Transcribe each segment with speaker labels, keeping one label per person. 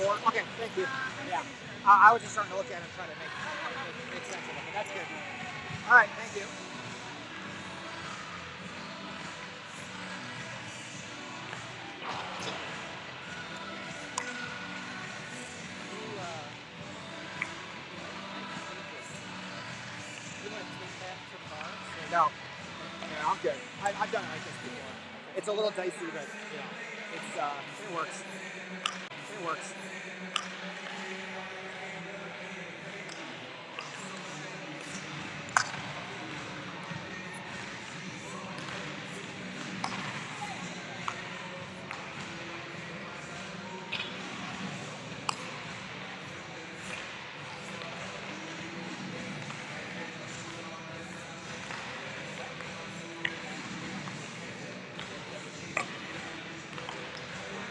Speaker 1: 4? Okay, thank you. Yeah. I was just starting to look at it and trying to make sense of it, but that's good. All right, thank you. No. Yeah, I'm good. I've done it like this before. It's a little dicey, but you know, it works. It works.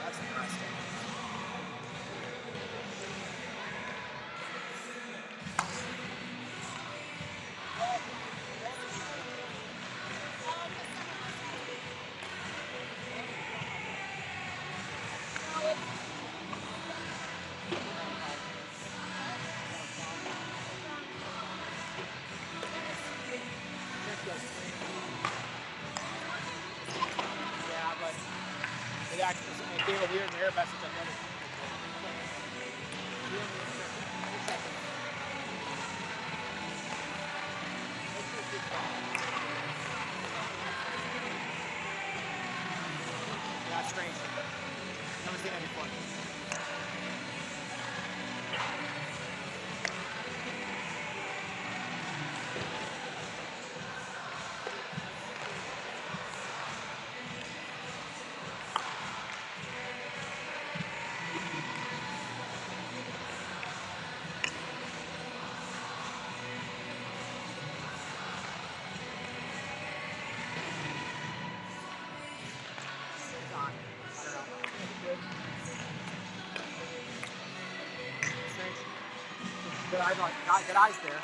Speaker 1: That's interesting. Yeah, but it gave a weird error message on the other. Yeah, it's strange. Never seen that before. It's on. I don't know. Strange. Good eyes there.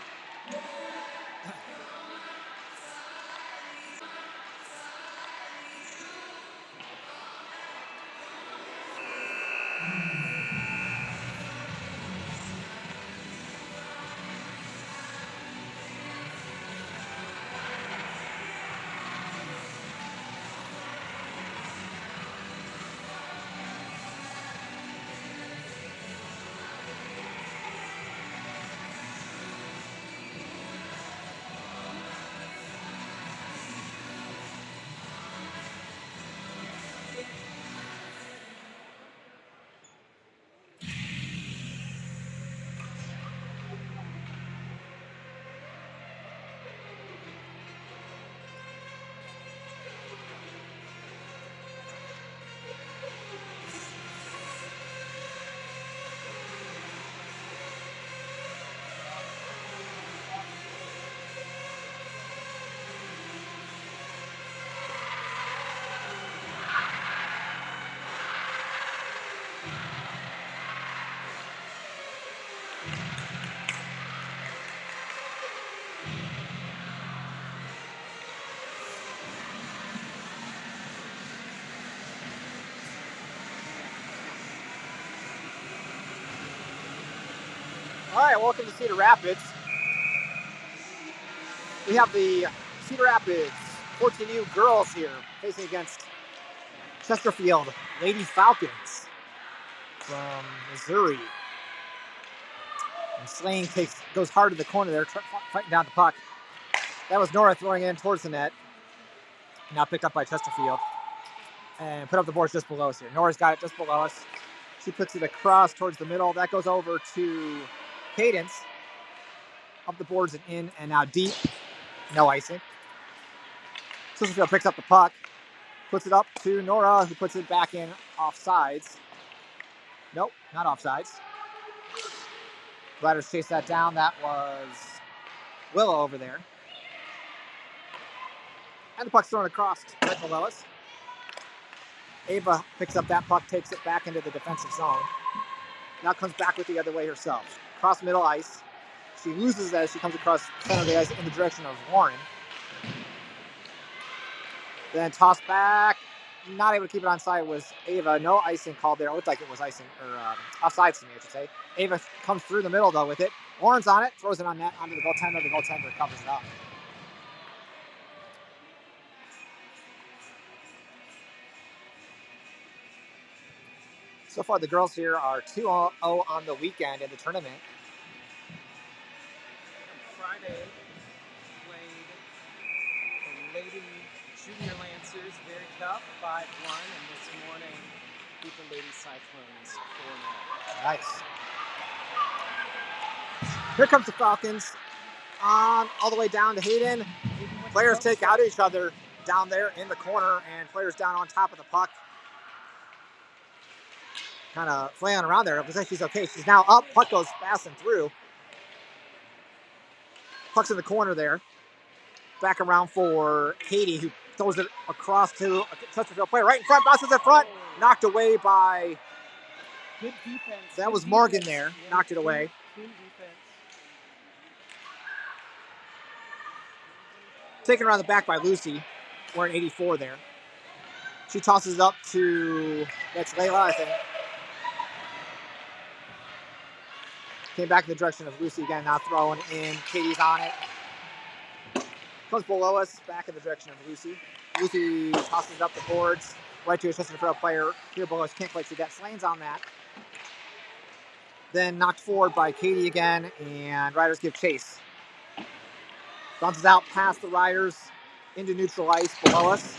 Speaker 1: All right, welcome to Cedar Rapids. We have the Cedar Rapids 14U girls here facing against Chesterfield Lady Falcons from Missouri. And Slane goes hard to the corner there, fighting down the puck. That was Nora throwing it in towards the net. Now picked up by Chesterfield. And put up the boards just below us here. Nora's got it just below us. She puts it across towards the middle. That goes over to Cadence. Up the boards and in, and now deep. No icing. Chesterfield picks up the puck. Puts it up to Nora, who puts it back in offsides. Nope, not offsides. Riders chase that down. That was Willow over there. And the puck's thrown across right below us. Ava picks up that puck, takes it back into the defensive zone. Now comes back with the other way herself. Cross middle ice. She loses as she comes across center of the ice in the direction of Warren. Then toss back. not able to keep it onside was Ava. No icing called there. It looked like it was icing, or offside to me, I should say. Ava comes through the middle, though, with it. Lauren's on it, throws it on net, onto the goaltender. The goaltender covers it up. So far, the girls here are 2-0 on the weekend in the tournament.
Speaker 2: Friday, played the Lady Junior Lancers, very tough, 5-1, and this morning beat the Lady Cyclones 4-0.
Speaker 1: Nice. Here comes the Falcons. All the way down to Hayden. Players take out each other down there in the corner, and players down on top of the puck. Kind of flailing around there. It looks like she's okay. She's now up. Puck goes passing through. Puck's in the corner there. Back around for Katie, who throws it across to a Chesterfield player. Right in front, bounces in front. Knocked away by...
Speaker 2: Good defense.
Speaker 1: That was Morgan there. Yeah, knocked it away.
Speaker 2: Good defense.
Speaker 1: Taken around the back by Lucy. Wearing 84 there. She tosses it up to... That's Layla, I think. Came back in the direction of Lucy again, now throwing in. Katie's on it. Comes below us, back in the direction of Lucy. Lucy tosses it up the boards, right to a Chesterfield player. Here below us, can't quite see that. Slane's on that. Then knocked forward by Katie again, and Riders give chase. Bounces out past the Riders into neutral ice below us.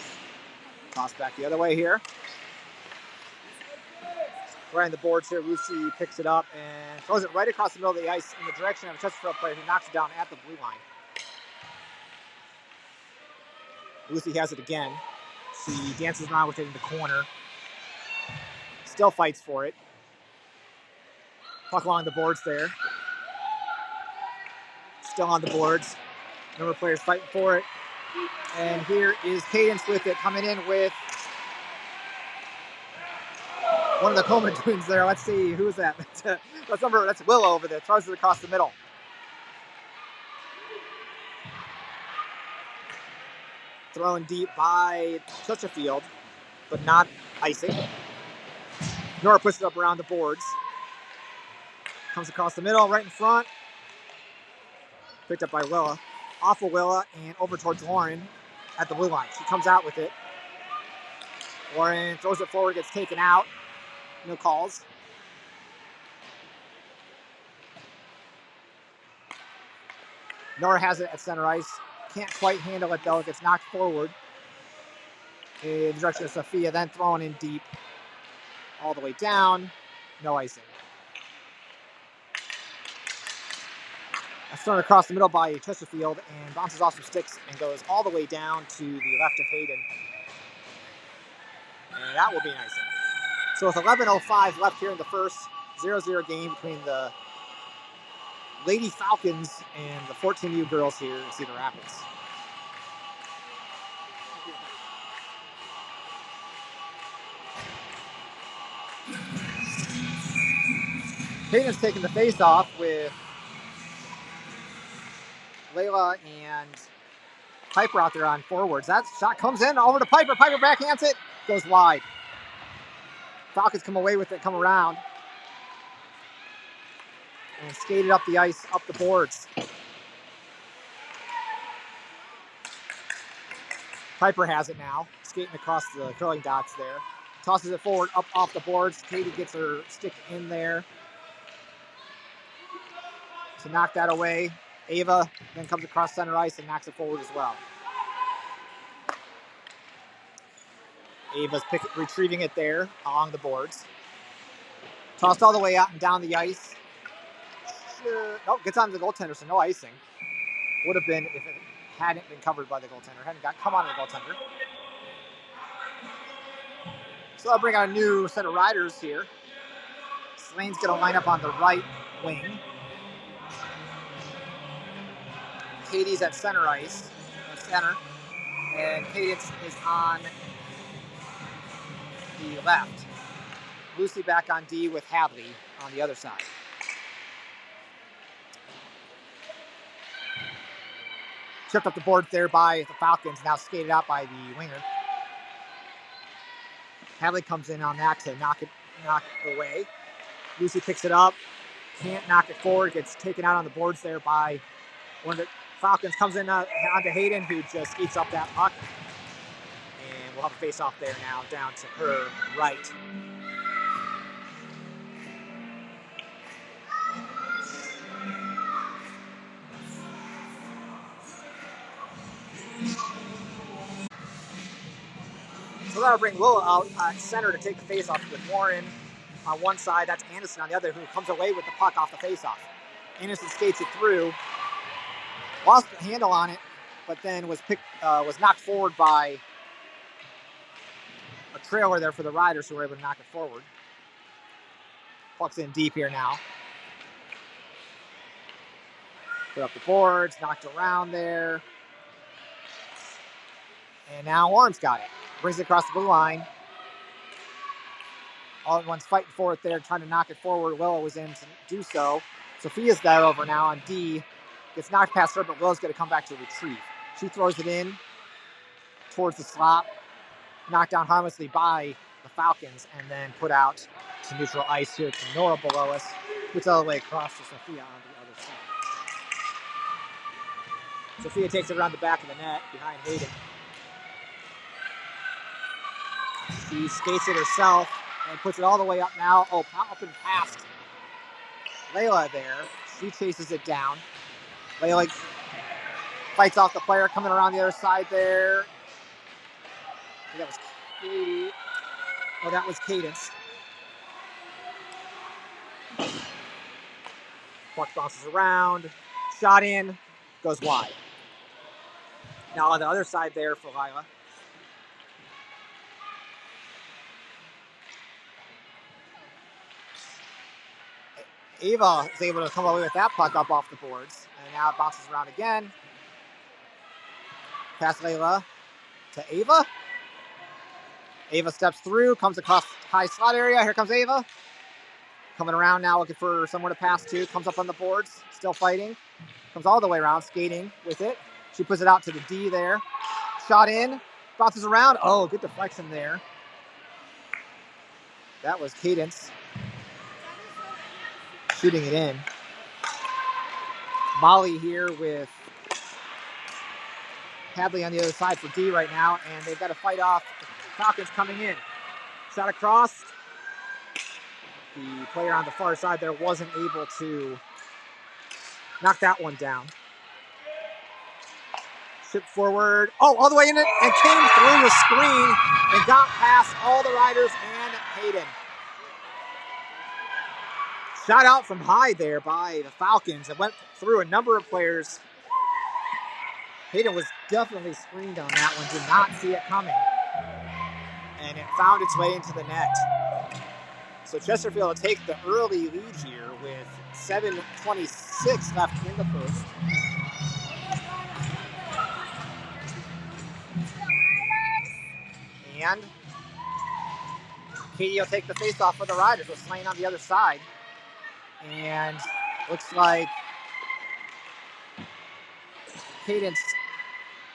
Speaker 1: Toss back the other way here. Right on the boards here, Lucy picks it up and throws it right across the middle of the ice in the direction of a Chesterfield player who knocks it down at the blue line. Lucy has it again. She dances around with it in the corner. Still fights for it. Puck along the boards there. Still on the boards. Number of players fighting for it. And here is Cadence with it, coming in with one of the Coleman twins there. Let's see, who's that? That's Willow over there. Throws it across the middle. Thrown deep by Chesterfield, but not icing. Nora pushes it up around the boards. Comes across the middle, right in front. Picked up by Willa. Off of Willa and over towards Lauren at the blue line. She comes out with it. Lauren throws it forward, gets taken out. No calls. Nora has it at center ice. Can't quite handle it though. It gets knocked forward in the direction of Sophia, then thrown in deep. All the way down. No icing. That's thrown across the middle by Chesterfield and bounces off some sticks and goes all the way down to the left of Hayden. And that will be an icing. So with 11:05 left here in the first, 0-0 game between the Lady Falcons and the 14U girls here in Cedar Rapids. Hayden's taking the face off with Layla and Piper out there on forwards. That shot comes in over to Piper. Piper backhands it, goes wide. Falcons come away with it, come around. And skated up the ice, up the boards. Piper has it now, skating across the curling dots there. Tosses it forward, up off the boards. Katie gets her stick in there to knock that away. Ava then comes across center ice and knocks it forward as well. Ava's retrieving it there along the boards. Tossed all the way out and down the ice. Nope, gets on the goaltender, so no icing. Would have been if it hadn't been covered by the goaltender. Hadn't come on the goaltender. So I'll bring out a new set of riders here. Slane's going to line up on the right wing. Katie's at center ice, center, and Cadence is on the left. Lucy back on D with Hadley on the other side. Tripped up the board there by the Falcons, now skated out by the winger. Hadley comes in on that to knock it away. Lucy picks it up, can't knock it forward, gets taken out on the boards there by one of the Falcons. Comes in onto Hayden, who just eats up that puck. And we'll have a face-off there now, down to her right. So that'll bring Willow out center to take the face-off with Warren on one side. That's Anderson on the other, who comes away with the puck off the face-off. Anderson skates it through, lost the handle on it, but then was knocked forward by a trailer there for the Riders, who were able to knock it forward. Puck's in deep here now. Put up the boards, knocked around there. And now Warren's got it. Brings it across the blue line. All at once fighting for it there, trying to knock it forward. Willow was in to do so. Sophia's got it over now on D. Gets knocked past her, but Willow's going to come back to retrieve. She throws it in towards the slot. Knocked down harmlessly by the Falcons, and then put out to neutral ice here to Nora below us. Puts all the way across to Sophia on the other side. Sophia takes it around the back of the net behind Hayden. She skates it herself and puts it all the way up now. Oh, up and past Layla there. She chases it down. Layla fights off the player coming around the other side there. That was Katie. Oh, that was Cadence. Puck bounces around. Shot in. Goes wide. Now on the other side there for Lila. Ava is able to come away with that puck up off the boards. And now it bounces around again. Past Layla to Ava. Ava steps through, comes across high slot area. Here comes Ava. Coming around now, looking for somewhere to pass to. Comes up on the boards, still fighting. Comes all the way around, skating with it. She puts it out to the D there. Shot in, bounces around. Oh, good deflection there. That was Cadence shooting it in. Molly here with Hadley on the other side for D right now, and they've got to fight off the Falcons coming in. Shot across. The player on the far side there wasn't able to knock that one down. Ship forward. Oh, all the way in it, and came through the screen and got past all the Riders and Hayden. Shot out from high there by the Falcons. It went through a number of players. Hayden was definitely screened on that one. Did not see it coming. And it found its way into the net. So Chesterfield will take the early lead here with 7:26 left in the first. And Katie will take the face-off for the Riders with Slane on the other side. And looks like Cadence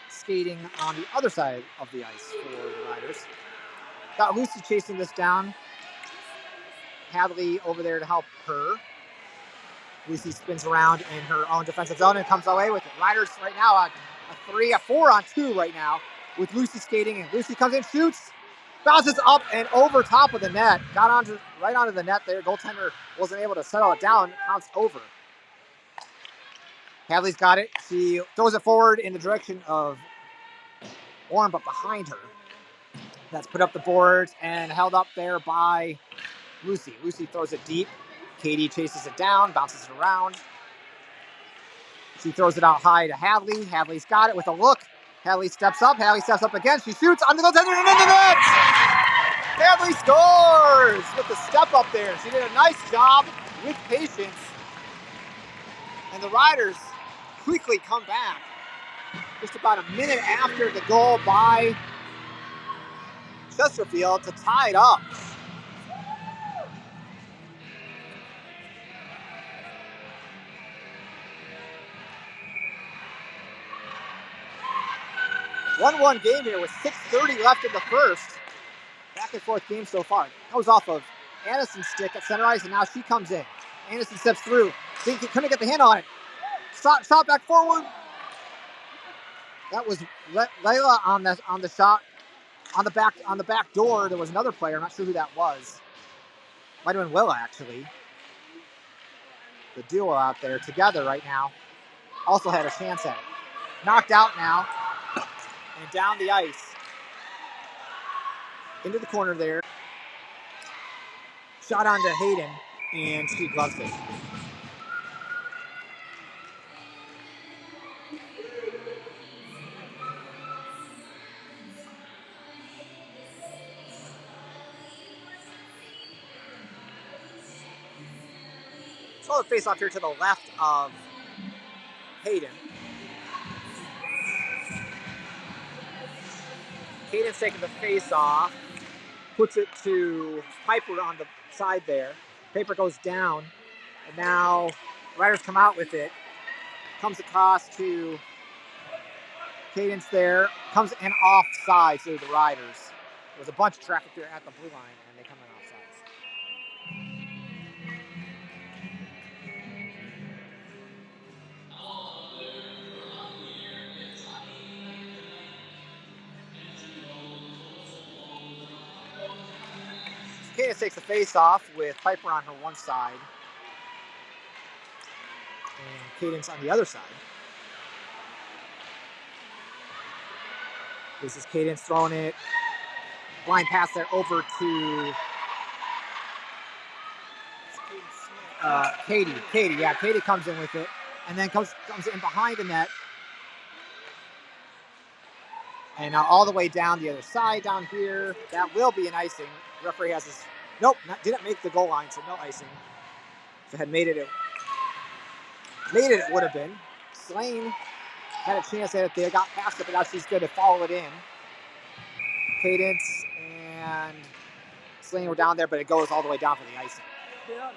Speaker 1: skating on the other side of the ice for the Riders. Got Lucy chasing this down. Hadley over there to help her. Lucy spins around in her own defensive zone and comes away with it. Riders right now on a 4-on-2 right now with Lucy skating, and Lucy comes in, shoots, bounces up and over top of the net. Got right onto the net there. Goaltender wasn't able to settle it down. Bounced over. Hadley's got it. She throws it forward in the direction of Warren, but behind her. That's put up the boards and held up there by Lucy. Lucy throws it deep. Katie chases it down, bounces it around. She throws it out high to Hadley. Hadley's got it with a look. Hadley steps up. Hadley steps up again. She shoots on the goaltender and into the net! Hadley scores with the step up there. She did a nice job with patience. And the Riders quickly come back. Just about a minute after the goal by Chesterfield to tie it up. One game here with 6:30 left in the first. Back and forth game so far. Goes off of Addison's stick at center ice, and now she comes in. Anderson steps through. Couldn't get the hand on it. Shot back forward. That was Layla on the shot on the back door. There was another player. I'm not sure who that was. Might have been Willa, actually. The duo out there together right now also had a chance at it. Knocked out now and down the ice into the corner there. Shot onto Hayden, and she gloves it. So the face off here to the left of Hayden. Hayden's taking the face off, puts it to Piper on the side there. Piper goes down, and now Riders come out with it. Comes across to Cadence there, comes in offside to the Riders. There's a bunch of traffic there at the blue line, and they come in offsides. Cadence takes the face off with Piper on her one side, and Cadence on the other side. This is Cadence throwing it. Blind pass there over to Katie. Katie comes in with it, and then comes in behind the net. And now all the way down the other side down here. That will be an icing. The referee has this. Nope, didn't make the goal line, so no icing. If it had made it, it would have been. Slane had a chance at it there, got past it, but now she's going to follow it in. Cadence and Slane were down there, but it goes all the way down for the icing.
Speaker 2: No,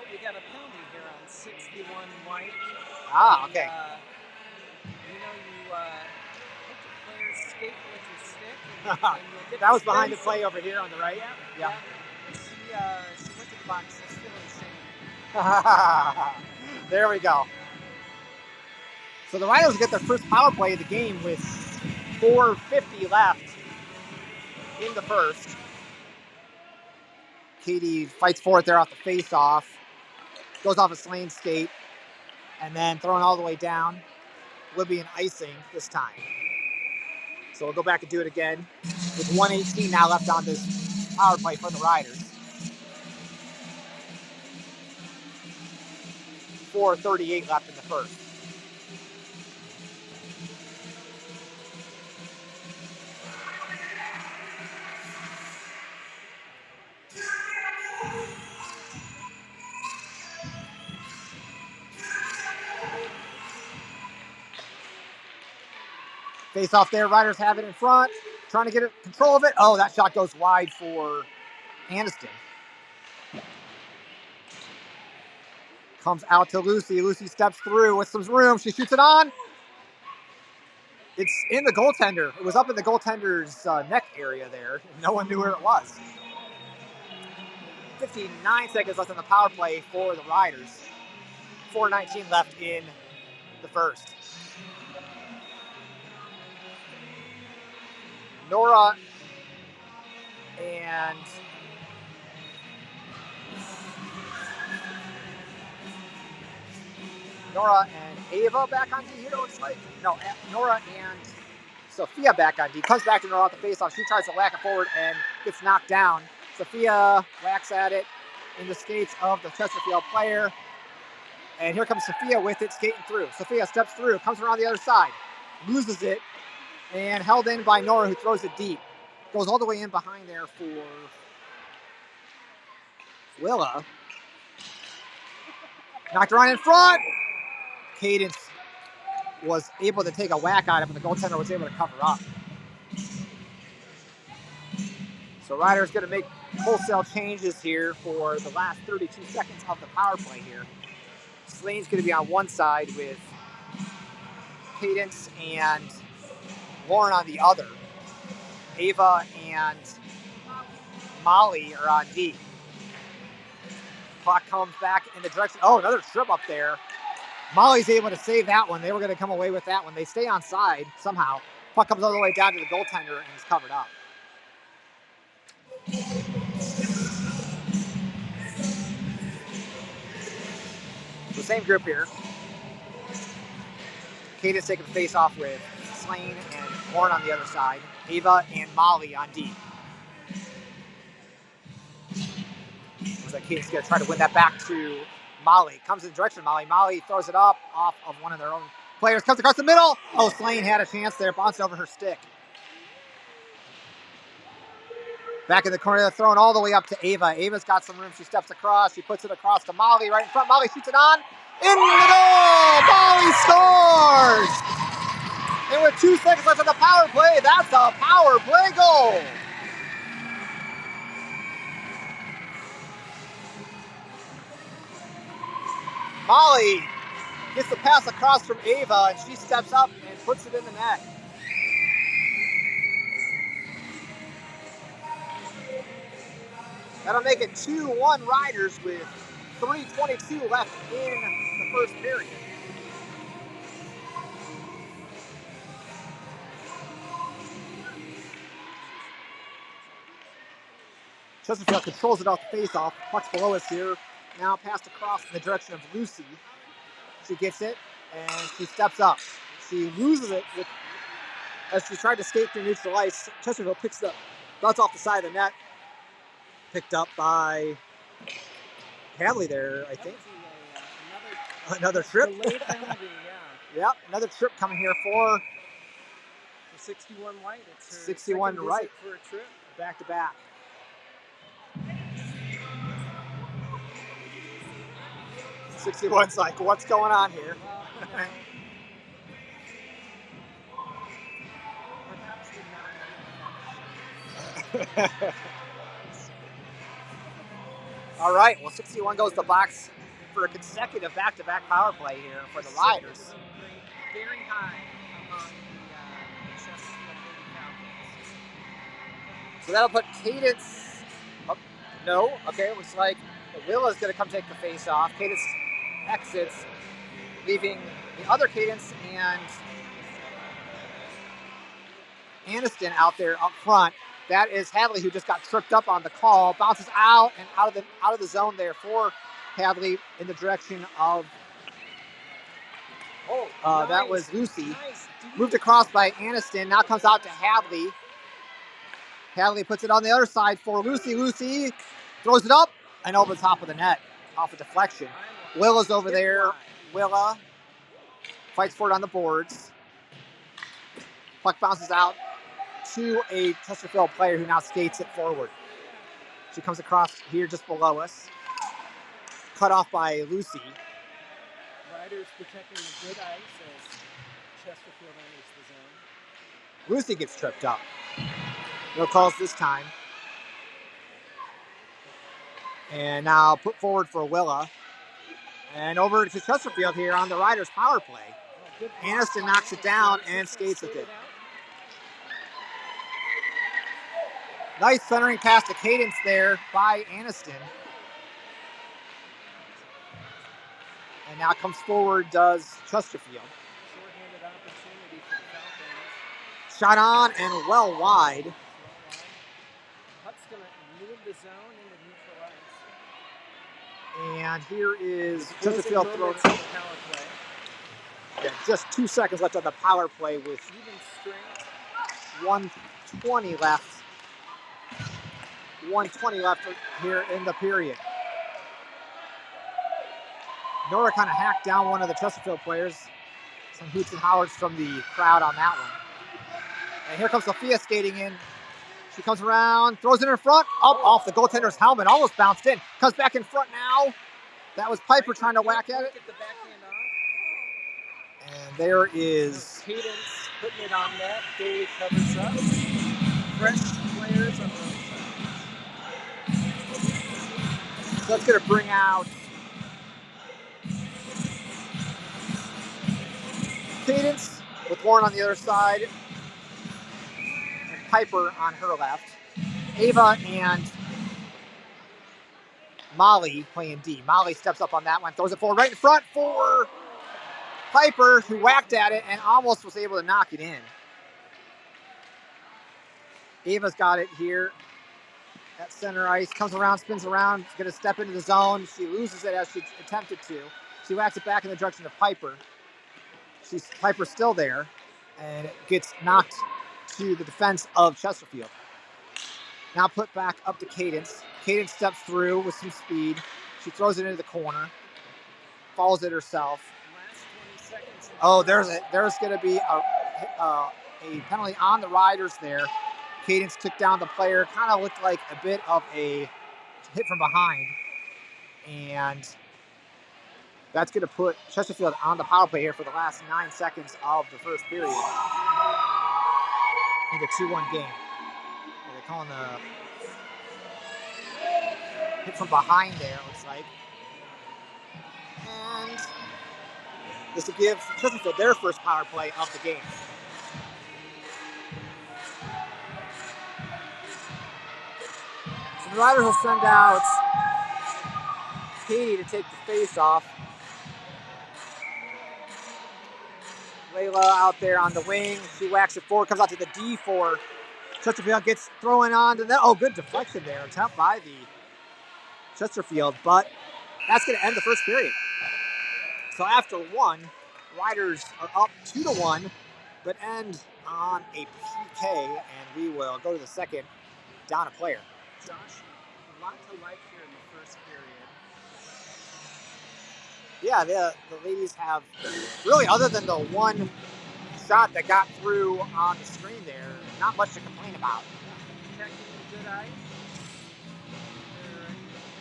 Speaker 2: we got a penalty here on 61 white.
Speaker 1: Okay.
Speaker 2: You hit the player's skate with your stick. And
Speaker 1: that was behind the play over here on the right? Yeah.
Speaker 2: She went to the box. She's feeling shame.
Speaker 1: There we go. So the Riders get their first power play of the game with 4:50 left in the first. Katie fights for it there off the face-off. Goes off a Slane skate. And then thrown all the way down. Will be an icing this time. So we'll go back and do it again with 1:18 now left on this power play for the Riders. 4:38 left in the first. Face off there, Riders have it in front, trying to get control of it. Oh, that shot goes wide for Aniston. Comes out to Lucy. Lucy steps through with some room. She shoots it on. It's in the goaltender. It was up in the goaltender's neck area there. No one knew where it was. 59 seconds left on the power play for the Riders. 4:19 left in the first. Nora and Ava back on D here, it looks like. No, Nora and Sophia back on D. Comes back to Nora off the faceoff. She tries to whack it forward and gets knocked down. Sophia whacks at it in the skates of the Chesterfield player. And here comes Sophia with it, skating through. Sophia steps through, comes around the other side, loses it, and held in by Nora, who throws it deep. Goes all the way in behind there for Willa. Knocked around in front. Cadence was able to take a whack at it, but the goaltender was able to cover up. So Ryder's going to make wholesale changes here for the last 32 seconds of the power play here. Slane's going to be on one side with Cadence and Lauren on the other. Ava and Molly are on D. Puck comes back in the direction. Oh, another trip up there. Molly's able to save that one. They were going to come away with that one. They stay on side somehow. Puck comes all the way down to the goaltender and is covered up. The same group here. Cadence taking the face off with Slane and Horn on the other side. Ava and Molly on D. Looks like Cadence is going to try to win that back to Molly. Comes in the direction of Molly. Molly throws it up off of one of their own players. Comes across the middle. Oh, Slane had a chance there. Bounced over her stick. Back in the corner, they're throwing all the way up to Ava. Ava's got some room. She steps across. She puts it across to Molly right in front. Molly shoots it on. In the goal! Molly scores! And with 2 seconds left on the power play, that's a power play goal. Molly gets the pass across from Ava, and she steps up and puts it in the net. That'll make it 2-1 Riders with 3:22 left in the first period. Chesterfield controls it off the face-off. Puck's below us here. Now passed across in the direction of Lucy. She gets it, and she steps up. She loses it as she tried to skate through neutral ice. Chesterfield picks it up, bounce off the side of the net. Picked up by Hadley there, I think. Another trip.
Speaker 2: Delayed penalty, yeah.
Speaker 1: Yep, another trip coming here for
Speaker 2: 61 White. It's her
Speaker 1: 61
Speaker 2: second
Speaker 1: right.
Speaker 2: visit for a trip.
Speaker 1: Back to back. 61's like, what's going on here? All right, well, 61 goes to the box for a consecutive back-to-back power play here for the Riders.
Speaker 2: Very high among the Chesterfield Falcons.
Speaker 1: So that'll put Cadence up. No, okay, it looks like Willa's going to come take the face off. Cadence exits, leaving the other Cadence and Aniston out there up front. That is Hadley, who just got tripped up on the call. Bounces out and out of the zone there for Hadley in the direction of.
Speaker 2: Nice.
Speaker 1: That was Lucy.
Speaker 2: Nice.
Speaker 1: Moved across by Aniston. Now comes out to Hadley. Hadley puts it on the other side for Lucy. Lucy throws it up and over the top of the net, off a deflection. Willa's over there. Willa fights for it on the boards. Puck bounces out to a Chesterfield player who now skates it forward. She comes across here just below us. Cut off by Lucy.
Speaker 2: Riders protecting the good ice as Chesterfield enters the zone.
Speaker 1: Lucy gets tripped up. No calls this time. And now put forward for Willa. And over to Chesterfield here on the Riders' power play. Aniston knocks it down and skates with it. Nice centering pass to Cadence there by Aniston. And now comes forward does Chesterfield.
Speaker 2: Short-handed opportunity for the Falcons.
Speaker 1: Shot on and well wide.
Speaker 2: Puck's going to move the zone into neutral ice.
Speaker 1: And here is Chesterfield throwing. Yeah, just 2 seconds left on the power play with
Speaker 2: even strength.
Speaker 1: 1:20 left. 1:20 left here in the period. Nora kind of hacked down one of the Chesterfield players. Some hoots and hollers from the crowd on that one. And here comes Sophia skating in. She comes around, throws it in front, up off the goaltender's helmet, almost bounced in. Comes back in front now. That was Piper trying to whack at it.
Speaker 2: Get the backhand off.
Speaker 1: And there is
Speaker 2: Cadence putting it on net. Daly covers up. Fresh players on the other side.
Speaker 1: So that's going to bring out Cadence with Warren on the other side and Piper on her left. Ava and Molly playing D. Molly steps up on that one, throws it forward right in front for Piper, who whacked at it and almost was able to knock it in. Ava's got it here at center ice, comes around, spins around, going to step into the zone. She loses it as she attempted to. She whacks it back in the direction of Piper. Piper's still there, and it gets knocked to the defense of Chesterfield. Now put back up to Cadence. Cadence steps through with some speed. She throws it into the corner, falls it herself. Oh, there's going to be a penalty on the Riders there. Cadence took down the player. Kind of looked like a bit of a hit from behind. And that's going to put Chesterfield on the power play here for the last 9 seconds of the first period. In the 2-1 game. They're calling the hit from behind there, looks like. And this will give Chesterfield their first power play of the game. So the Riders will send out Katie to take the face off. Layla out there on the wing. She whacks it forward, comes out to the D for Chesterfield, gets thrown on to that. Oh, good deflection there. Attempt by the Chesterfield, but that's going to end the first period. So after one, Riders are up 2-1, but end on a PK, and we will go to the second, down a player.
Speaker 2: Josh, a lot to like here in the first period.
Speaker 1: Yeah, the ladies have, really other than the one shot that got through on the screen there, not much to complain about.
Speaker 2: Protecting the good ice.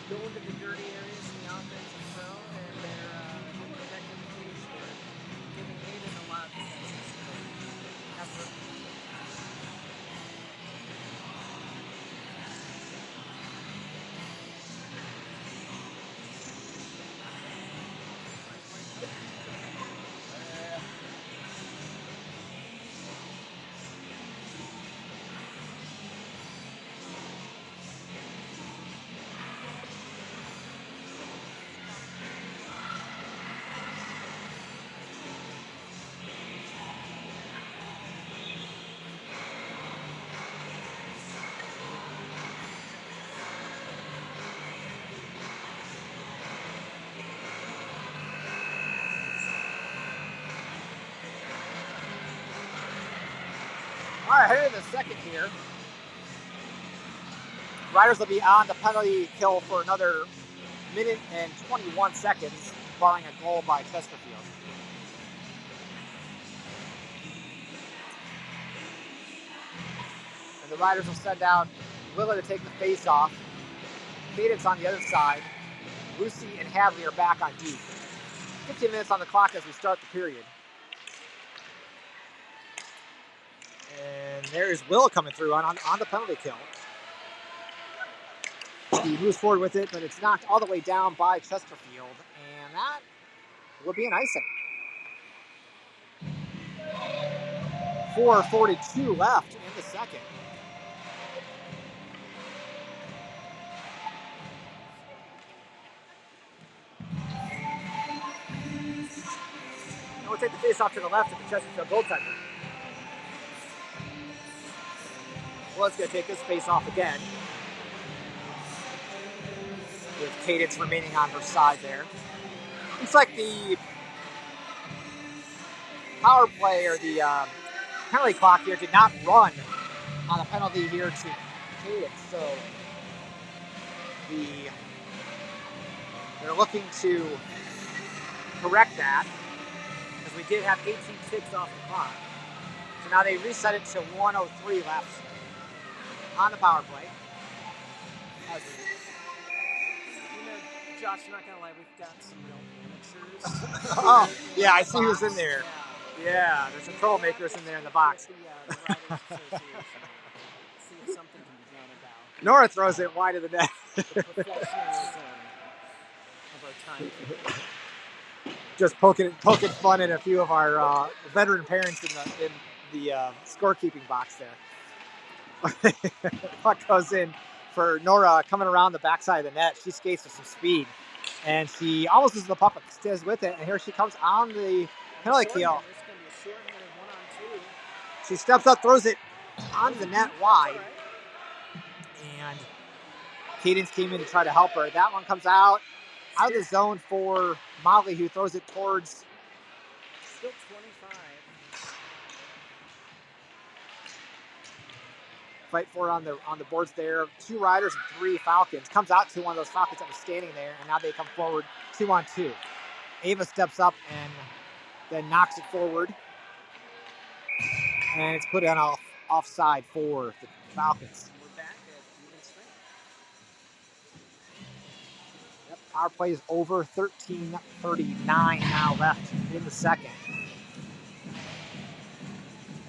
Speaker 2: They're going to the dirty areas in the offensive zone, and they're protecting the cage there, giving Hayden a lot of defensive effort.
Speaker 1: All right, here in the second here. Riders will be on the penalty kill for another minute and 21 seconds, barring a goal by Chesterfield. And the Riders will send out Willa to take the face off. Cadence on the other side. Lucy and Hadley are back on D. 15 minutes on the clock as we start the period. And there is Will coming through on the penalty kill. He moves forward with it, but it's knocked all the way down by Chesterfield. And that will be an icing. 4:42 left in the second. And we'll take the face off to the left of the Chesterfield goaltender. Will's going to take this face off again, with Cadence remaining on her side there. Looks like the power play or the penalty clock here did not run on the penalty here to Cadence, so they're looking to correct that, because we did have 18 ticks off the clock. So now they reset it to 1:03 left on the power play.
Speaker 2: Josh, I'm not gonna lie, we've got some real amateurs.
Speaker 1: Oh, yeah, I see who's in there. Yeah, there's some troublemakers in there in the box.
Speaker 2: The Riders Association. See if something can be done about
Speaker 1: Nora throws it wide of the net.
Speaker 2: the professionalism of our time.
Speaker 1: Just poking fun at a few of our veteran parents in the scorekeeping box there. Puck goes in for Nora coming around the backside of the net. She skates with some speed, and she almost loses the puck, but stays with it. And here she comes on the penalty kill. She steps up, throws it onto the net wide, and Cadence came in to try to help her. That one comes out of the zone for Molly, who throws it towards.
Speaker 2: Still 25.
Speaker 1: Fight for it on the boards there. 2 Riders and 3 Falcons. Comes out to one of those Falcons that was standing there, and now they come forward 2-on-2. Ava steps up and then knocks it forward, and it's put on offside for the Falcons.
Speaker 2: We're back at even strength.
Speaker 1: Yep, power play is over. 13:39 now left in the second.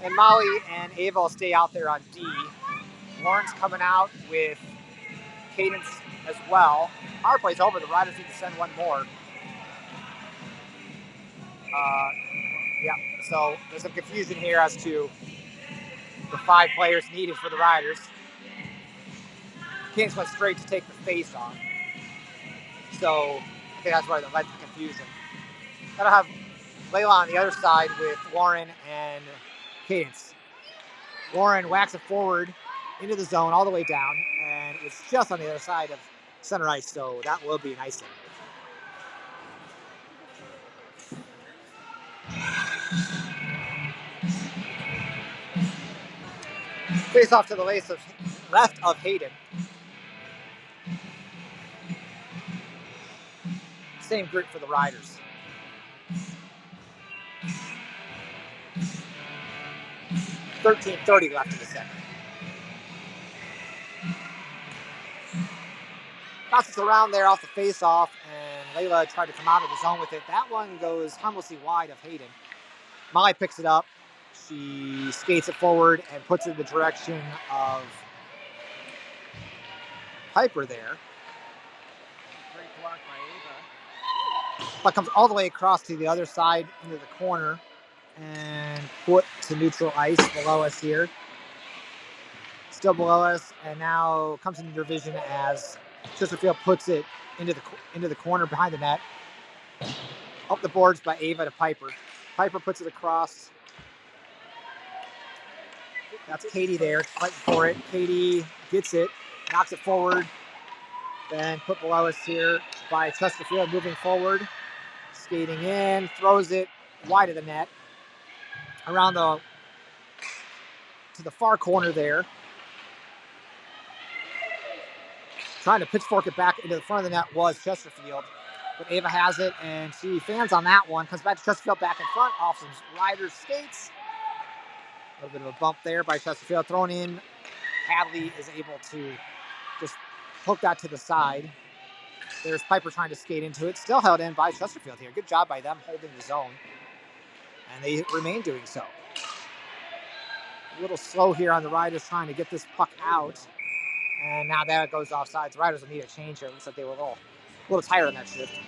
Speaker 1: And Molly and Ava will stay out there on D. Lauren's coming out with Cadence as well. Power play's over. The Riders need to send one more. Yeah, so there's some confusion here as to the 5 players needed for the Riders. Cadence went straight to take the face off. So I think that's why that led to confusion. Then I have Layla on the other side with Lauren and Cadence. Lauren whacks it forward into the zone all the way down, and it's just on the other side of center ice, so that will be an icing. Face off to the left of Hayden. Same group for the Riders. .13:30 left in the second. Bounces around there off the face-off, and Layla tried to come out of the zone with it. That one goes harmlessly wide of Hayden. Molly picks it up. She skates it forward and puts it in the direction of Piper there.
Speaker 2: Great block by Ava.
Speaker 1: Puck comes all the way across to the other side into the corner and put to neutral ice below us here. Still below us, and now comes into your vision as Chesterfield puts it into the corner behind the net. Up the boards by Ava to Piper. Piper puts it across. That's Katie there, fighting for it. Katie gets it, knocks it forward. Then put below us here by Chesterfield, moving forward. Skating in, throws it wide of the net. Around to the far corner there. Trying to pitchfork it back into the front of the net was Chesterfield. But Ava has it, and she fans on that one. Comes back to Chesterfield back in front, off some Riders skates. A little bit of a bump there by Chesterfield. Thrown in. Hadley is able to just poke that to the side. There's Piper trying to skate into it. Still held in by Chesterfield here. Good job by them holding the zone. And they remain doing so. A little slow here on the Riders trying to get this puck out. And now that goes offside. The Riders will need a change here. It looks like they were a little tired on that shift.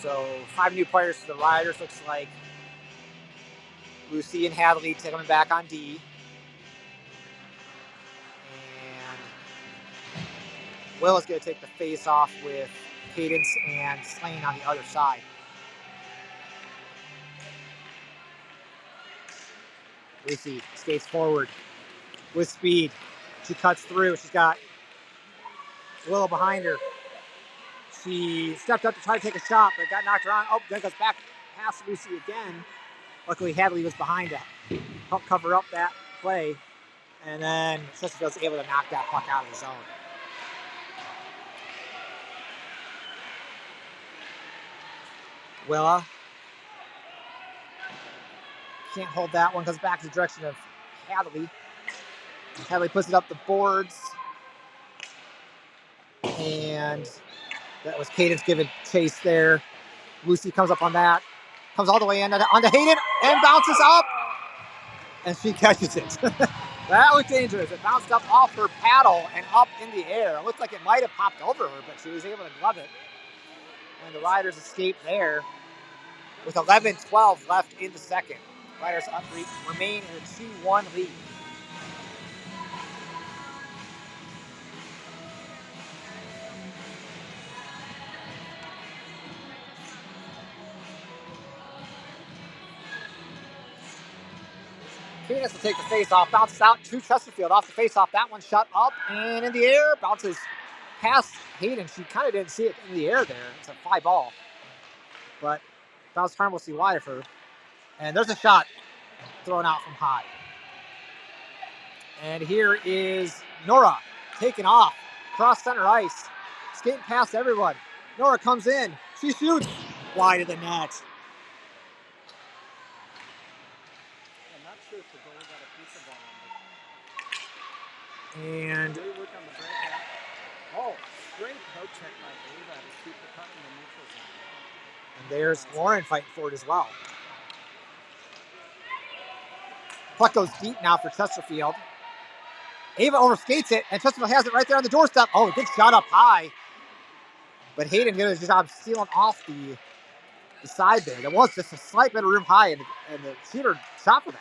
Speaker 1: So 5 new players for the Riders. Looks like Lucy and Hadley coming back on D. And Will is going to take the face off with Cadence and Slane on the other side. Lucy skates forward with speed. She cuts through. She's got Willow behind her. She stepped up to try to take a shot, but got knocked around. Oh, then goes back past Lucy again. Luckily, Hadley was behind to help cover up that play. And then Chesterfield's able to knock that puck out of the zone. Willa can't hold that one. Goes back to the direction of Hadley. Hadley puts it up the boards. And that was Cadence giving chase there. Lucy comes up on that. Comes all the way in onto Hayden and bounces up. And she catches it. That was dangerous. It bounced up off her paddle and up in the air. It looked like it might have popped over her, but she was able to glove it. And the Riders escaped there with 11-12 left in the second. Riders remain in a 2-1 lead. Phoenix will take the face-off, bounces out to Chesterfield off the face-off. That one shot up and in the air, bounces past Hayden. She kind of didn't see it in the air there. It's a fly ball, but bounced harmlessly wide of her. And there's a shot thrown out from high. And here is Nora taking off, cross center ice, skating past everyone. Nora comes in, she shoots wide of the net.
Speaker 2: I'm not sure if the goalie got a piece of that one.
Speaker 1: And
Speaker 2: They work on the breakout. Oh, great poke check by Ava to keep the puck in the neutral zone.
Speaker 1: And there's Lauren fighting for it as well. Puck goes deep now for Chesterfield. Ava overskates it, and Chesterfield has it right there on the doorstep. Oh, good shot up high. But Hayden did his job stealing off the side there. There was just a slight bit of room high, and the shooter shot for that.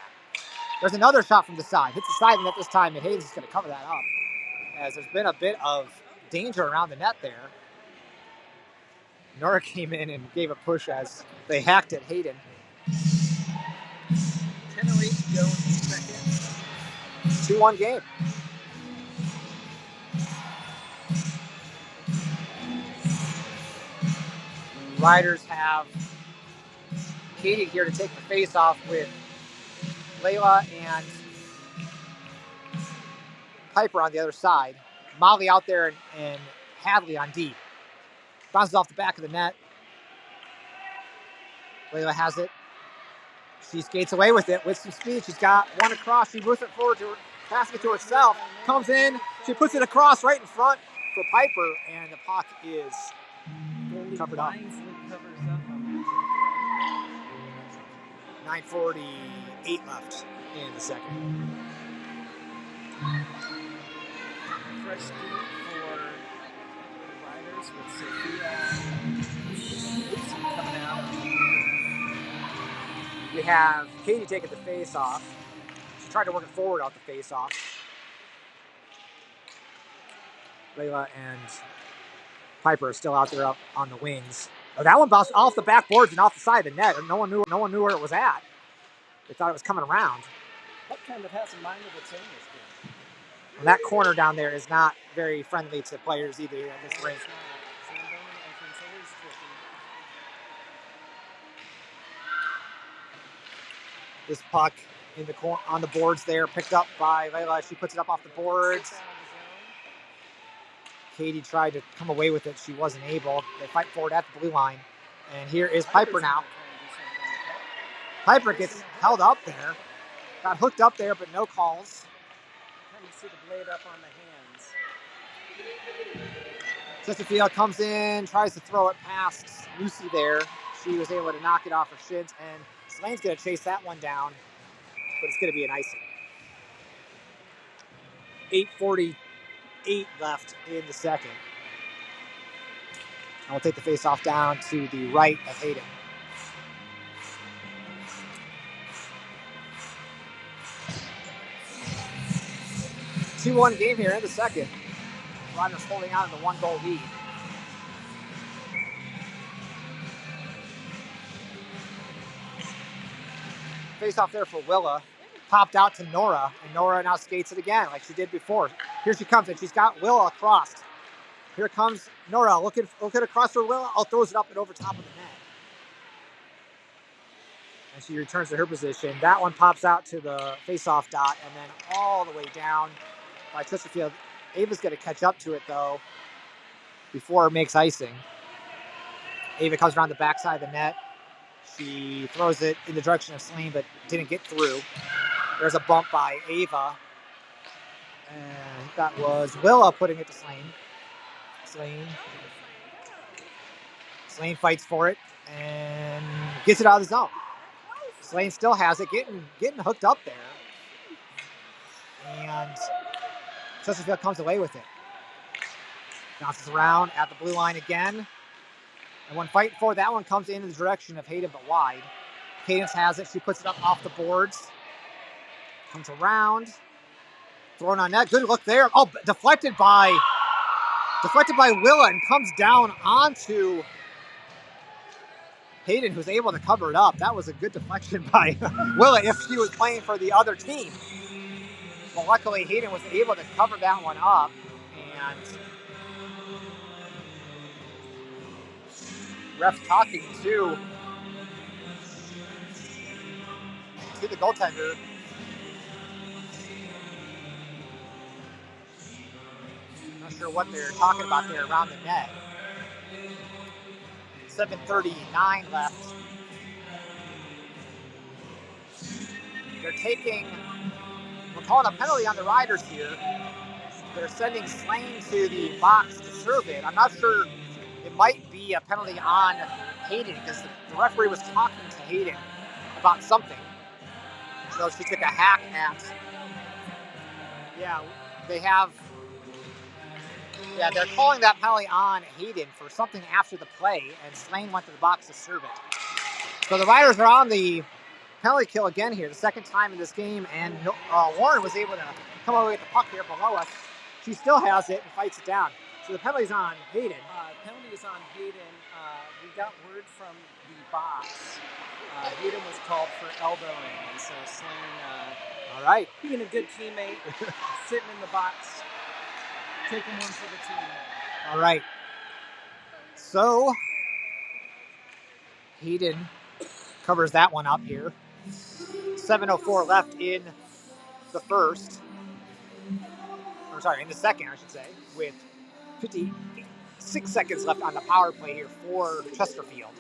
Speaker 1: There's another shot from the side. Hits the side net this time, and Hayden's just going to cover that up, as there's been a bit of danger around the net there. Nora came in and gave a push as they hacked at Hayden.
Speaker 2: 10:08 to go in the second.
Speaker 1: 2-1 game. Riders have Katie here to take the face-off with Layla and Piper on the other side. Molly out there and Hadley on D. Bounces off the back of the net. Layla has it. She skates away with it with some speed. She's got one across. She moves it forward to her, passing it to herself. Comes in. She puts it across right in front for Piper, and the puck is covered up. 9:48 left in the second.
Speaker 2: Fresh deep for the Riders with Sophia coming out.
Speaker 1: We have Katie taking the face-off. She tried to work it forward off the face-off. Layla and Piper are still out there up on the wings. Oh, that one bounced off the backboards and off the side of the net. No one knew where it was at. They thought it was coming around.
Speaker 2: What kind of has a mind of its own this game?
Speaker 1: And that corner down there is not very friendly to players either at this rink. This puck in the on the boards there, picked up by Layla. She puts it up off the boards. Katie tried to come away with it. She wasn't able. They fight forward at the blue line. And here is Piper now. Piper gets held up there. Got hooked up there, but no calls.
Speaker 2: You see the blade up on the hands.
Speaker 1: Chesterfield comes in, tries to throw it past Lucy there. She was able to knock it off her shins, and Slane's going to chase that one down, but it's going to be an icing. 8:48 left in the second. And we'll take the face-off down to the right of Hayden. A 2-1 game here in the second. Riders holding out in the 1-goal lead. Face off there for Willa. Popped out to Nora, and Nora now skates it again like she did before. Here she comes, and she's got Willa across. Here comes Nora looking across for Willa. Throws it up and over top of the net. And she returns to her position. That one pops out to the face-off dot, and then all the way down by Chesterfield. Ava's going to catch up to it, though, before it makes icing. Ava comes around the backside of the net. She throws it in the direction of Slane, but didn't get through. There's a bump by Ava. And that was Willa putting it to Slane. Slane fights for it and gets it out of the zone. Slane still has it, getting hooked up there. And Chesterfield comes away with it. Bounces around at the blue line again. And when fighting for it, that one comes in the direction of Hayden, but wide. Cadence has it. She puts it up off the boards. Comes around. Thrown on net. Good look there. Oh, deflected by Willa and comes down onto Hayden, who's able to cover it up. That was a good deflection by Willa if she was playing for the other team. But luckily, Hayden was able to cover that one up. And ref talking to the goaltender. Not sure what they're talking about there around the net. 7:39 left. They're taking, we're calling a penalty on the Riders here. They're sending Slane to the box to serve it. I'm not sure, it might be a penalty on Hayden because the referee was talking to Hayden about something. So she took a hack at, they're calling that penalty on Hayden for something after the play, and Slane went to the box to serve it. So the Riders are on the penalty kill again here, the second time in this game, and Warren was able to come away with the puck here below us. She still has it and fights it down. So the penalty's on Hayden.
Speaker 2: Penalty is on Hayden. We got word from the box. Hayden was called for elbowing, and so Slane,
Speaker 1: all right,
Speaker 2: being a good teammate, sitting in the box, taking one for the team.
Speaker 1: All right. So Hayden covers that one up here. 7:04 left in the first. Or sorry, in the second, I should say, with 56 seconds left on the power play here for Chesterfield.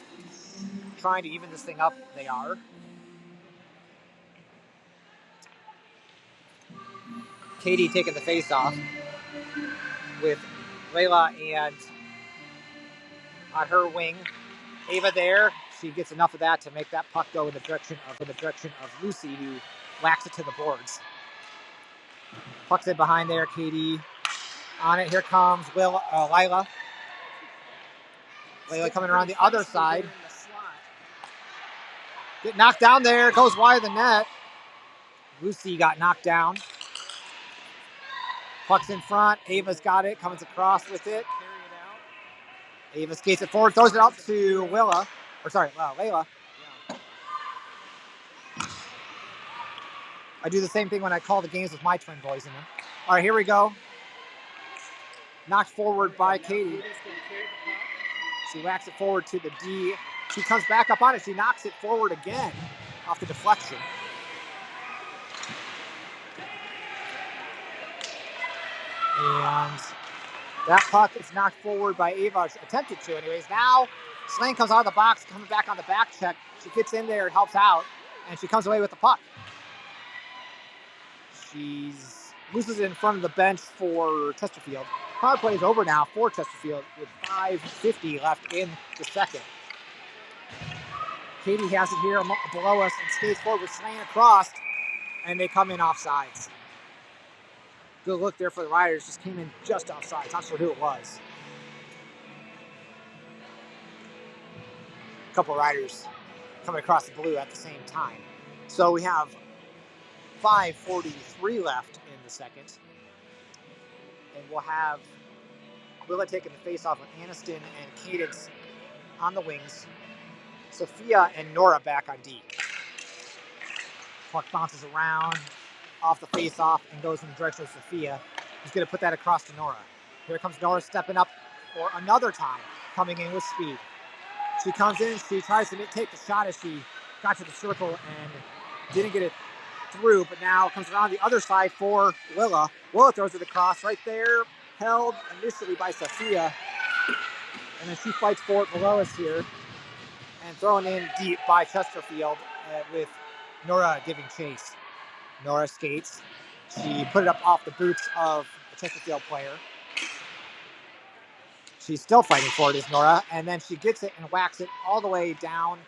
Speaker 1: Trying to even this thing up, they are. Katie taking the face off with Layla and on her wing. Ava there, she gets enough of that to make that puck go in the direction of Lucy, who whacks it to the boards. Puck's in behind there, Katie. On it, here comes Lila. Layla coming around the other side. Get knocked down there, goes wide of the net. Lucy got knocked down. Puck's in front, Ava's got it, comes across with it. Ava skates it forward, throws it up to Layla. I do the same thing when I call the games with my twin boys in them. All right, here we go. Knocked forward by Katie. She whacks it forward to the D. She comes back up on it. She knocks it forward again off the deflection. And that puck is knocked forward by Ava. She attempted to anyways. Now Slane comes out of the box, coming back on the back check. She gets in there and helps out, and she comes away with the puck. She loses it in front of the bench for Chesterfield. Power play is over now for Chesterfield with 5:50 left in the second. Katie has it here below us and skates forward with Slane across, and they come in offsides. Good look there for the Riders, just came in just offsides. Not sure who it was. A couple Riders coming across the blue at the same time. So we have 5:43 left in the second. And we'll have Willa taking the face-off with Aniston and Cadence on the wings. Sophia and Nora back on D. Puck bounces around off the face-off and goes in the direction of Sophia, who's going to put that across to Nora. Here comes Nora stepping up for another time, coming in with speed. She comes in, she tries to take the shot as she got to the circle and didn't get it through, but now comes around the other side for Willa. Willa throws it across right there, held initially by Sophia, and then she fights for it below us here, and thrown in deep by Chesterfield with Nora giving chase. Nora skates. She put it up off the boots of the Chesterfield player. She's still fighting for it, is Nora, and then she gets it and whacks it all the way down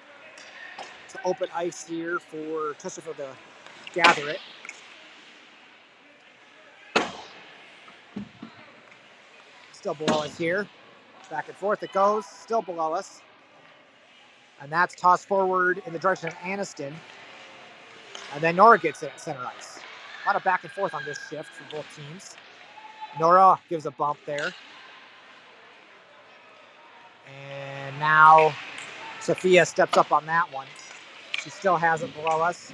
Speaker 1: to open ice here for Chesterfield to gather it. Still below us here. Back and forth it goes, still below us. And that's tossed forward in the direction of Aniston. And then Nora gets it at center ice. A lot of back and forth on this shift for both teams. Nora gives a bump there. And now Sophia steps up on that one. She still has it below us.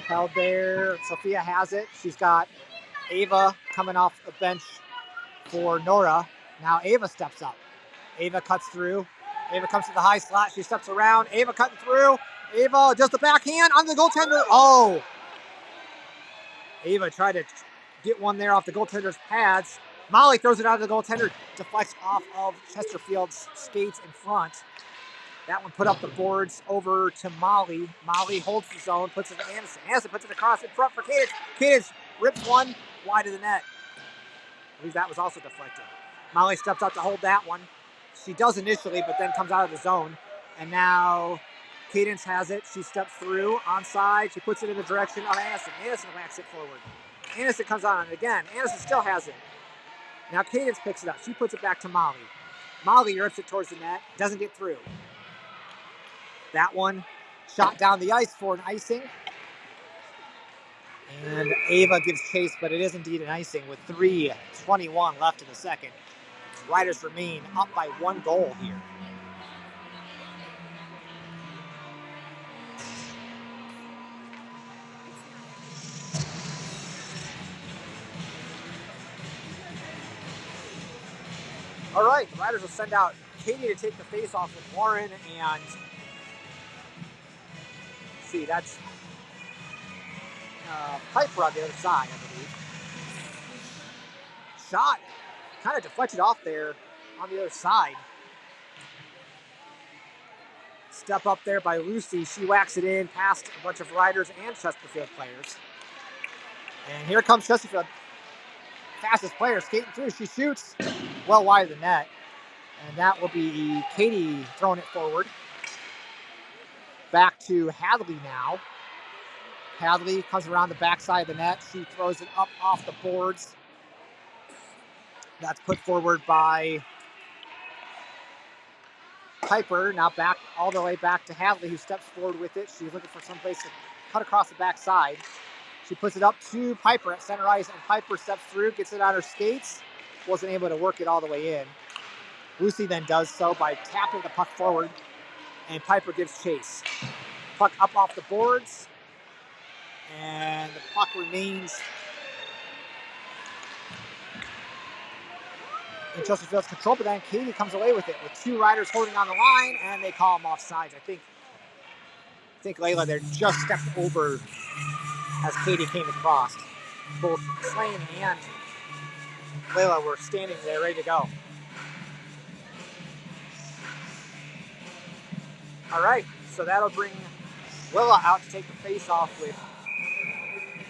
Speaker 1: Held there. Sophia has it. She's got Ava coming off the bench for Nora. Now Ava steps up. Ava cuts through. Ava comes to the high slot. She steps around. Ava cutting through. Ava does the backhand on the goaltender. Oh! Ava tried to get one there off the goaltender's pads. Molly throws it out of the goaltender. Deflects off of Chesterfield's skates in front. That one put up the boards over to Molly. Molly holds the zone, puts it to Anderson. Anderson puts it across in front for Cadence. Cadence rips one wide of the net. I believe that was also deflected. Molly steps up to hold that one. She does initially, but then comes out of the zone. And now Cadence has it. She steps through, onside. She puts it in the direction of Anderson. Anderson whacks it forward. Anderson comes on it again. Anderson still has it. Now Cadence picks it up. She puts it back to Molly. Molly rips it towards the net. Doesn't get through. That one shot down the ice for an icing. And Ava gives chase, but it is indeed an icing with 3:21 left in the second. Riders remain up by 1 goal here. All right, the Riders will send out Katie to take the face-off with Warren, and see, that's Piper on the other side, I believe. Shot kind of deflected off there on the other side. Step up there by Lucy. She whacks it in past a bunch of Riders and Chesterfield players. And here comes Chesterfield. Fastest player skating through. She shoots well wide of the net. And that will be Katie throwing it forward. Back to Hadley now. Hadley comes around the backside of the net. She throws it up off the boards. That's put forward by Piper. Now back all the way back to Hadley, who steps forward with it. She's looking for some place to cut across the backside. She puts it up to Piper at center ice, and Piper steps through, gets it on her skates. Wasn't able to work it all the way in. Lucy then does so by tapping the puck forward, and Piper gives chase. Puck up off the boards, and the puck remains in Chesterfield's control, but then Katie comes away with it with 2 Riders holding on the line, and they call them offsides. I think Layla there just stepped over as Katie came across. Both Slane and Layla were standing there ready to go. All right, so that'll bring Willa out to take the face-off with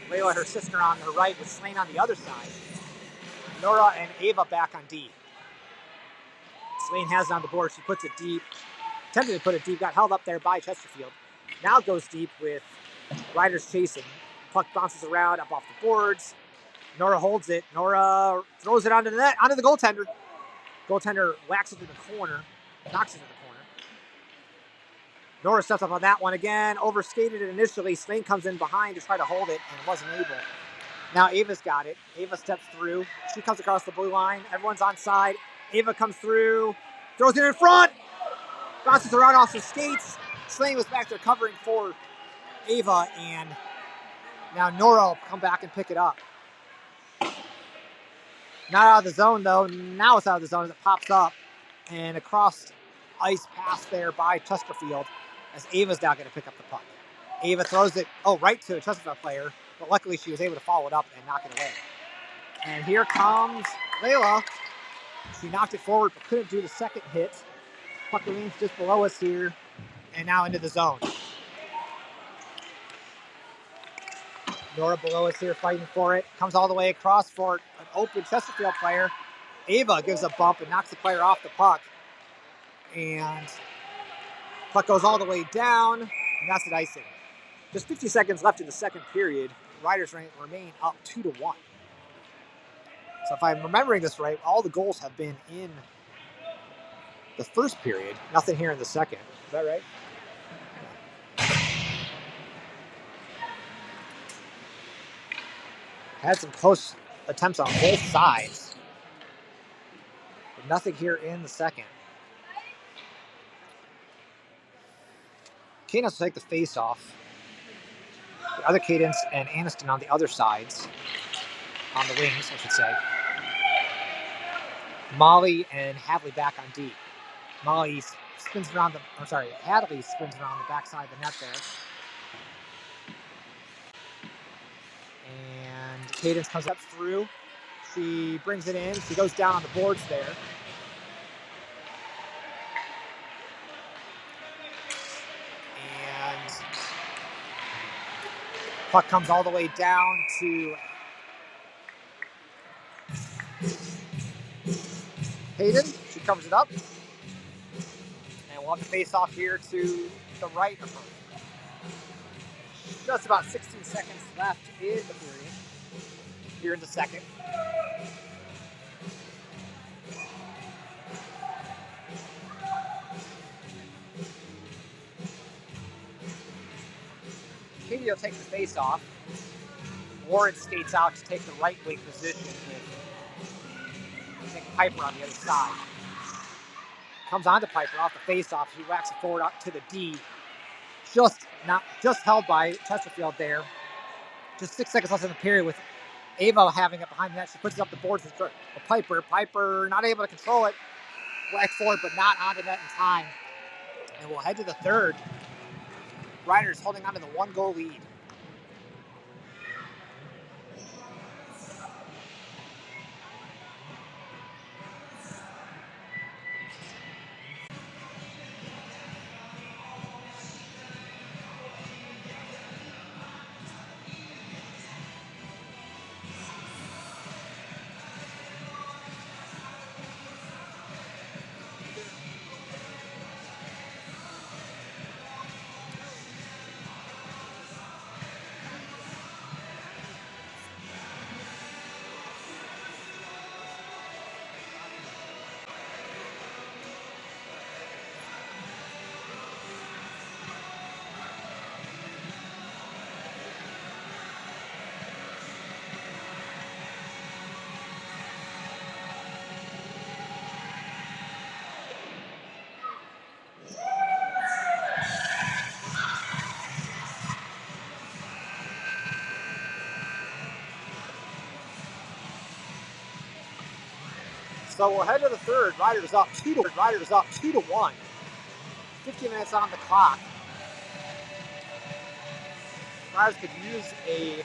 Speaker 1: Layla, her sister, on her right, with Slane on the other side. Nora and Ava back on D. Slane has it on the board. She puts it deep. Attempted to put it deep. Got held up there by Chesterfield. Now goes deep with Riders chasing. Puck bounces around up off the boards. Nora holds it. Nora throws it onto the net, onto the goaltender. Goaltender whacks it to the corner. Knocks it to the corner. Nora steps up on that one again. Overskated it initially. Slane comes in behind to try to hold it and wasn't able. Now Ava's got it. Ava steps through. She comes across the blue line. Everyone's on side. Ava comes through. Throws it in front. Bounces around off the skates. Slane was back there covering for Ava, and now Nora will come back and pick it up. Not out of the zone, though. Now it's out of the zone as it pops up. And across ice pass there by Chesterfield, as Ava's now going to pick up the puck. Ava throws it, right to a Chesterfield player, but luckily she was able to follow it up and knock it away. And here comes Layla. She knocked it forward, but couldn't do the second hit. Puck remains just below us here, and now into the zone. Nora below us here fighting for it. Comes all the way across for an open Chesterfield player. Ava gives a bump and knocks the player off the puck. And puck goes all the way down, and that's an icing. Just 50 seconds left in the second period. Riders remain up 2-1. So if I'm remembering this right, all the goals have been in the first period. Nothing here in the second. Is that right? Had some close attempts on both sides. Nothing here in the second. Cadence will take the face off. The other Cadence and Aniston on the other sides. On the wings, I should say. Molly and Hadley back on D. Molly spins around Hadley spins around the backside of the net there. And Cadence comes up through. She brings it in. She goes down on the boards there. And puck comes all the way down to Hayden. She covers it up. And we'll have to face off here to the right of her. Just about 16 seconds left in the period. Here in the second. Katie will take the face off. Warren skates out to take the right wing position with Nick Piper on the other side. Comes on to Piper off the face off. She whacks it forward out to the D. Just held by Chesterfield there. Just 6 seconds left in the period with Ava having it behind the net. She puts it up the boards with Piper. Piper not able to control it. Whack forward, but not onto net in time. And we'll head to the third. Riders holding on to the 1-goal lead. So we'll head to the third. Riders up 2-1. 50 minutes on the clock. Riders could use a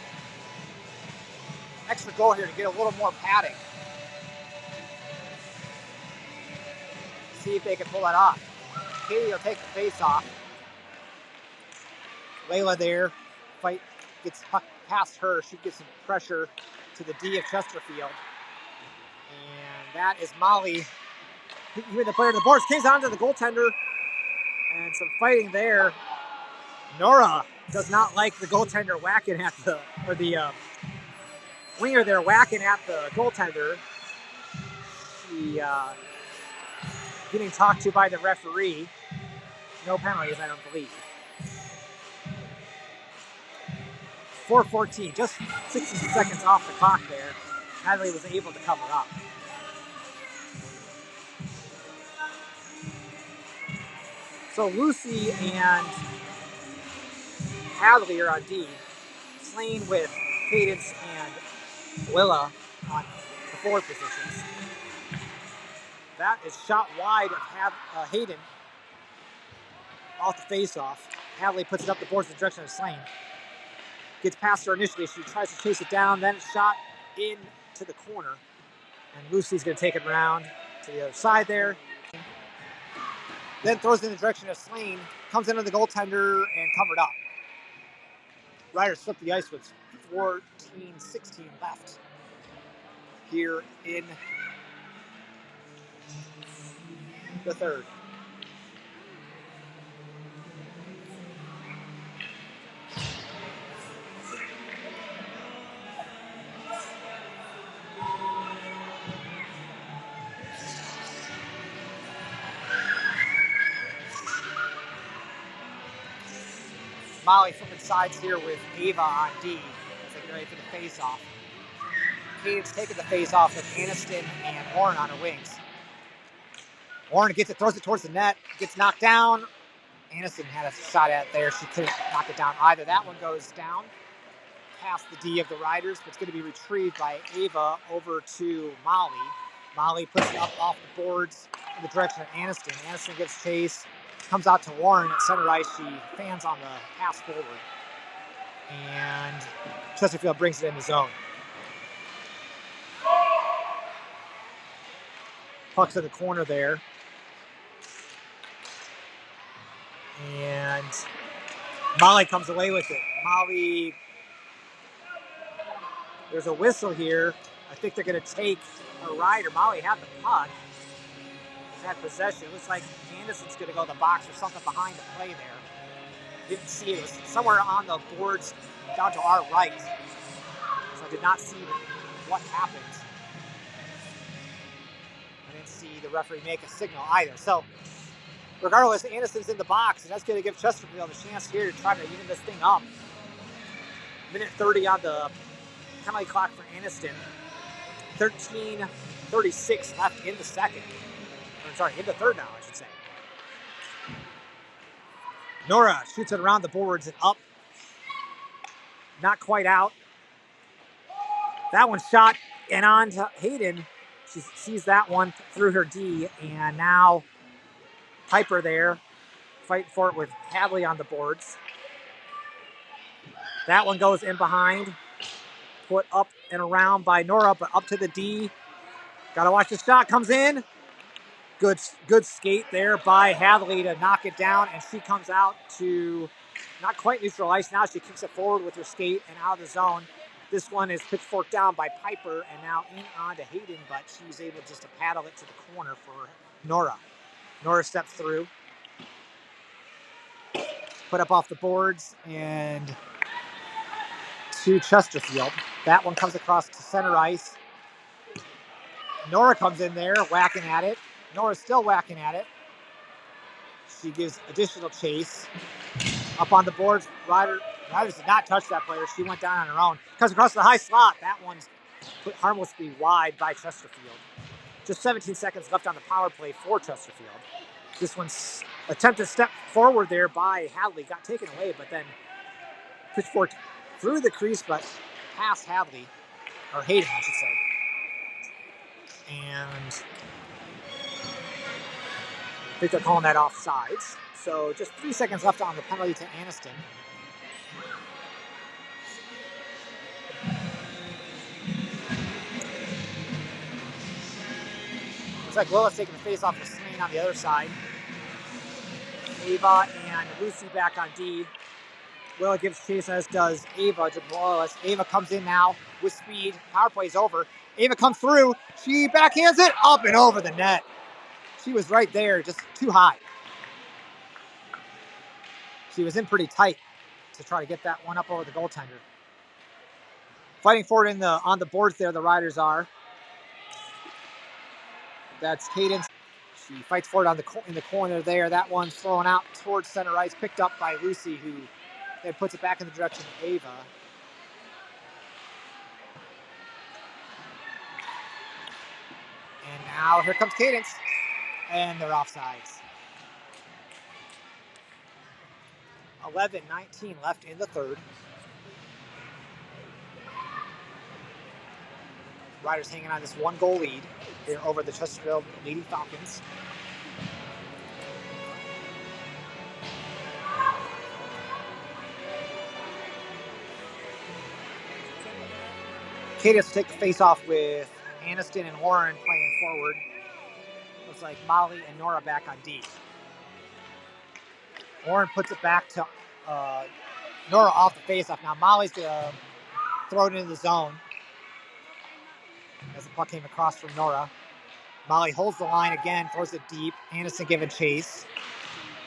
Speaker 1: extra goal here to get a little more padding. See if they can pull that off. Katie will take the face off. Layla there. Fight gets past her. She gets some pressure to the D of Chesterfield. And that is Molly. Even the player to the boards. Kings onto the goaltender. And some fighting there. Nora does not like the goaltender whacking at the winger there whacking at the goaltender. She getting talked to by the referee. No penalties, I don't believe. 4:14, just 60 seconds off the clock there. Hadley was able to cover up. So Lucy and Hadley are on D. Slane with Cadence and Willa on the forward positions. That is shot wide of Hayden off the face-off. Hadley puts it up the boards in the direction of Slane. Gets past her initially. She tries to chase it down. Then it's shot into the corner. And Lucy's going to take it around to the other side there. Then throws it in the direction of Slane. Comes into the goaltender and covered up. Riders flip the ice with 14:16 left here in the third. Molly flipping sides here with Ava on D as they get ready for the face-off. Cadence taking the face-off with Aniston and Warren on her wings. Warren gets it, throws it towards the net, gets knocked down. Aniston had a shot at it there. She couldn't knock it down either. That one goes down past the D of the Riders, but it's going to be retrieved by Ava over to Molly. Molly puts it up off the boards in the direction of Aniston. Aniston gives chase, comes out to Warren at center ice. She fans on the pass forward. And Chesterfield brings it in the zone. Puck's in the corner there. And Molly comes away with it. Molly, there's a whistle here. I think they're going to take a rider. Molly had the puck. Had possession. It looks like Anderson's going to go to the box or something behind the play there. Didn't see it. It was somewhere on the boards down to our right. So I did not see what happened. I didn't see the referee make a signal either. So regardless, Anderson's in the box, and that's going to give Chesterfield a chance here to try to even this thing up. Minute 30 on the penalty clock for Aniston. 13:36 left in the second. In the third now, I should say. Nora shoots it around the boards and up. Not quite out. That one shot and on to Hayden. She sees that one through her D, and now Piper there fighting for it with Hadley on the boards. That one goes in behind. Put up and around by Nora, but up to the D. Gotta watch the shot. Comes in. Good skate there by Hadley to knock it down, and she comes out to not quite neutral ice. Now she kicks it forward with her skate and out of the zone. This one is pitchforked down by Piper and now in on to Hayden, but she's able just to paddle it to the corner for Nora. Nora steps through. Put up off the boards and to Chesterfield. That one comes across to center ice. Nora comes in there whacking at it. Nora's still whacking at it. She gives additional chase. Up on the boards, Riders did not touch that player. She went down on her own. Comes across the high slot. That one's put harmlessly wide by Chesterfield. Just 17 seconds left on the power play for Chesterfield. This one's attempted step forward there by Hadley. Got taken away, but then pitchforked through the crease, but past Hadley. Or Hayden, I should say. And I think they're calling that offsides. So just 3 seconds left on the penalty to Aniston. Looks like Lilla's taking the face off the Swain on the other side. Ava and Lucy back on D. Willa gives chase, as does Ava to Wallace. Ava comes in now with speed. Power play's over. Ava comes through. She backhands it up and over the net. She was right there, just too high. She was in pretty tight to try to get that one up over the goaltender. Fighting for it on the boards there, the Riders are. That's Cadence. She fights for it in the corner there. That one's thrown out towards center ice, picked up by Lucy, who then puts it back in the direction of Ava. And now here comes Cadence. And they're offsides. 11:19 left in the third. Riders hanging on this 1-goal lead here over the Chesterfield leading Falcons. Cadence will take the face-off with Aniston and Warren playing forward. Looks like Molly and Nora back on D. Warren puts it back to Nora off the face-off. Now Molly's going to throw it into the zone as the puck came across from Nora. Molly holds the line again, throws it deep. Aniston giving chase.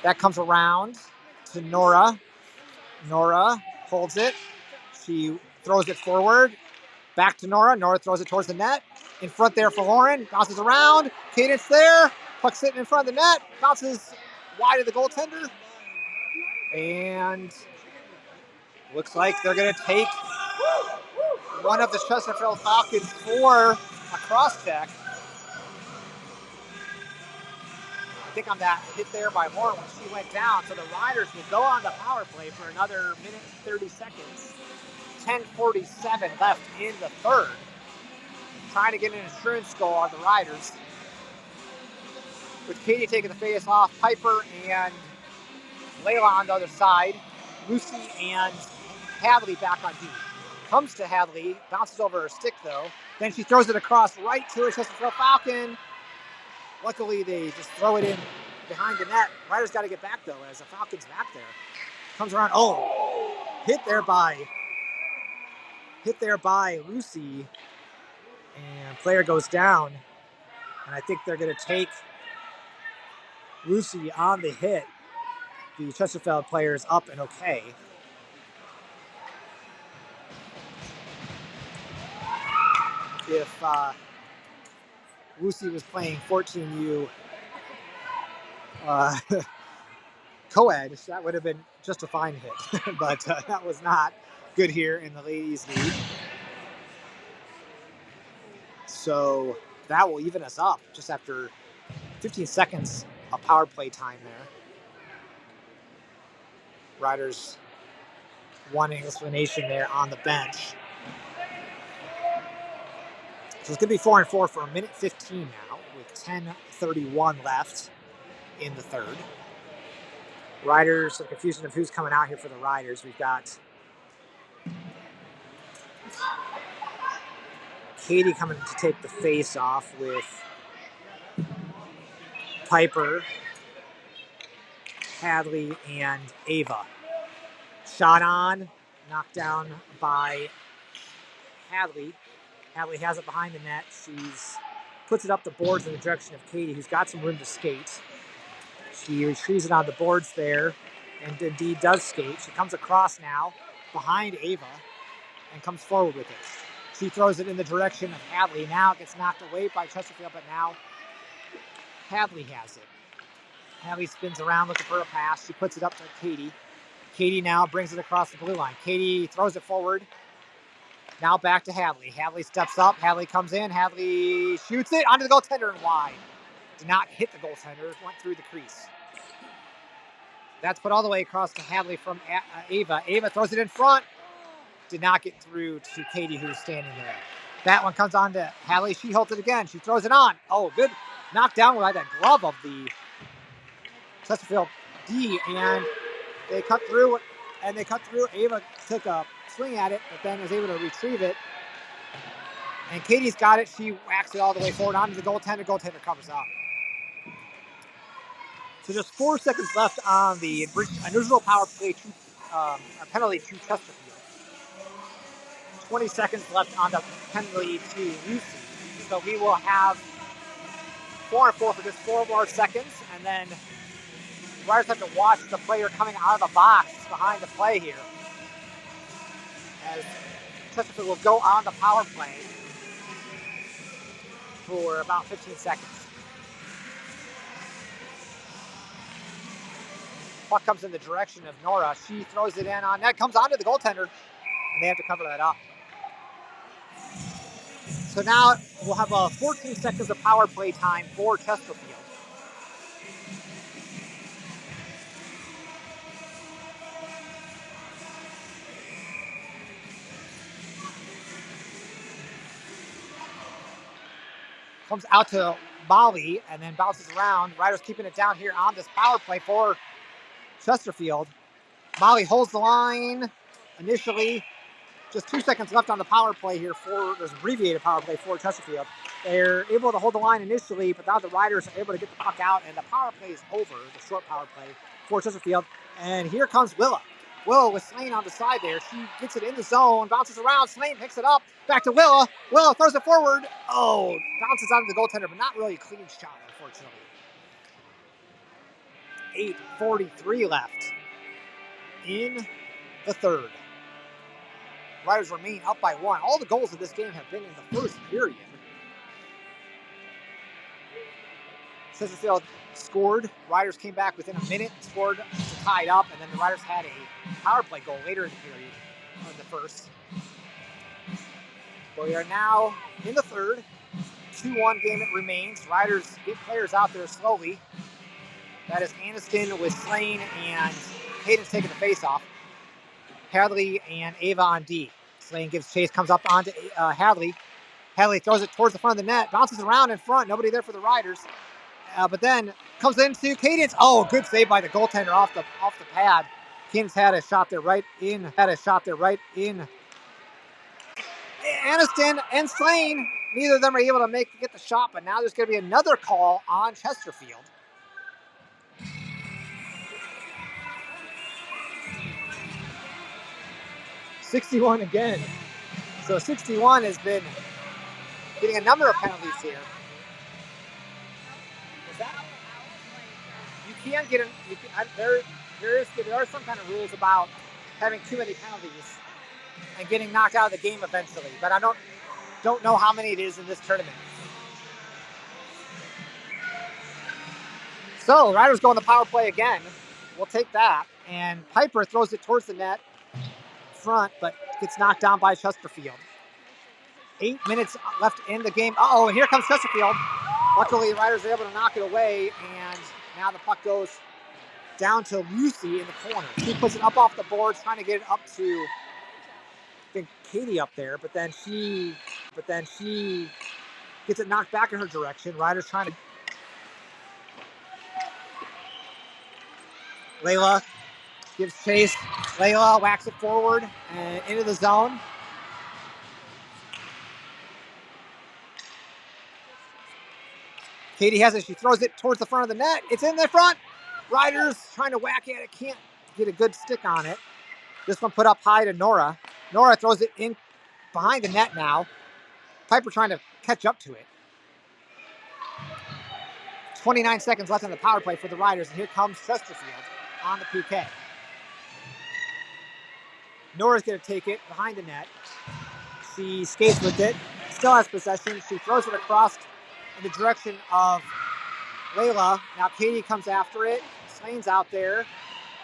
Speaker 1: That comes around to Nora. Nora holds it. She throws it forward. Back to Nora. Nora throws it towards the net. In front there for Warren. Bounces around. Cadence there. Puck sitting in front of the net. Bounces wide of the goaltender. And looks like they're going to take one of the Chesterfield Falcons for a cross check. think on that hit there by Moore when she went down. So the Riders will go on the power play for another minute and 30 seconds. 10:47 left in the third. Trying to get an insurance goal on the Riders. With Katie taking the face off, Piper and Layla on the other side. Lucy and Hadley back on D. Comes to Hadley, bounces over her stick though. Then she throws it across right to a Chesterfield Falcon. Luckily, they just throw it in behind the net. Riders got to get back though, as the Falcons back there. Comes around. Oh, hit there by Lucy, and player goes down. And I think they're going to take Lucy on the hit. The Chesterfield players up and okay. If Lucy was playing 14U co-ed, that would have been just a fine hit. But that was not good here in the ladies' league. So that will even us up just after 15 seconds of power play time there. Riders wanting explanation there on the bench. So it's going to be 4-4 for a minute 15 now with 10:31 left in the third. Riders, some confusion of who's coming out here for the Riders. We've got Katie coming to take the face off with Piper, Hadley, and Ava. Shot on, knocked down by Hadley. Hadley has it behind the net. She's puts it up the boards in the direction of Katie, who's got some room to skate. She retrieves it on the boards there, and indeed does skate. She comes across now behind Ava and comes forward with it. She throws it in the direction of Hadley. Now it gets knocked away by Chesterfield, but now Hadley has it. Hadley spins around looking for a pass. She puts it up to Katie. Katie now brings it across the blue line. Katie throws it forward. Now back to Hadley. Hadley steps up. Hadley comes in. Hadley shoots it onto the goaltender and wide. Did not hit the goaltender. Went through the crease. That's put all the way across to Hadley from Ava. Ava throws it in front. Did not get through to Katie, who's standing there. That one comes on to Hadley. She holds it again. She throws it on. Oh, good knockdown by that glove of the Chesterfield D. And they cut through. Ava took a swing at it, but then was able to retrieve it. And Katie's got it. She whacks it all the way forward onto the goaltender. Goaltender covers up. So just 4 seconds left on the original power play penalty to Chesterfield. 20 seconds left on the penalty to Lucy. So we will have 4-4 for just 4 more seconds, and then the Riders have to watch the player coming out of the box behind the play here. As Chesterfield will go on the power play for about 15 seconds. Puck comes in the direction of Nora. She throws it in on net, comes onto the goaltender, and they have to cover that up. So now we'll have 14 seconds of power play time for Chesterfield. Comes out to Molly and then bounces around. Riders keeping it down here on this power play for Chesterfield. Molly holds the line initially. Just 2 seconds left on the power play here there's an abbreviated power play for Chesterfield. They're able to hold the line initially, but now the Riders are able to get the puck out, and the power play is over, the short power play for Chesterfield. And here comes Willa. Willa with Slane on the side there. She gets it in the zone, bounces around. Slane picks it up, back to Willa. Willa throws it forward. Oh, bounces onto the goaltender, but not really a clean shot, unfortunately. 8:43 left in the third. Riders remain up by 1. All the goals of this game have been in the first period. Chesterfield scored. Riders came back within a minute, scored to tie it up, and then the Riders had a power play goal later in the period of the first. But we are now in the third. 2-1 game it remains. Riders get players out there slowly. That is Aniston with Slane and Hayden's taking the face off. Hadley and Ava on D. Slane gives chase, comes up onto Hadley. Hadley throws it towards the front of the net, bounces around in front, nobody there for the Riders. But then comes into Cadence. Oh, good save by the goaltender off the pad. Cadence had a shot there right in. Aniston and Slane, neither of them are able to get the shot, but now there's going to be another call on Chesterfield. .61 again. So 61 has been getting a number of penalties here. You can't get there are some kind of rules about having too many penalties and getting knocked out of the game eventually, but I don't know how many it is in this tournament. So Riders go on the power play again. We'll take that, and Piper throws it towards the net front, but gets knocked down by Chesterfield. 8 minutes left in the game. Uh-oh, and here comes Chesterfield. Luckily, the Riders are able to knock it away, and now the puck goes down to Lucy in the corner. She puts it up off the boards, trying to get it up to, I think, Katie up there, but then she gets it knocked back in her direction. Riders trying to... Layla gives chase. Layla whacks it forward and into the zone. Katie has it. She throws it towards the front of the net. It's in the front. Riders trying to whack at it. Can't get a good stick on it. This one put up high to Nora. Nora throws it in behind the net now. Piper trying to catch up to it. 29 seconds left on the power play for the Riders, and here comes Chesterfield on the PK. Nora's going to take it behind the net. She skates with it. Still has possession. She throws it across in the direction of Layla. Now Katie comes after it. Slane's out there.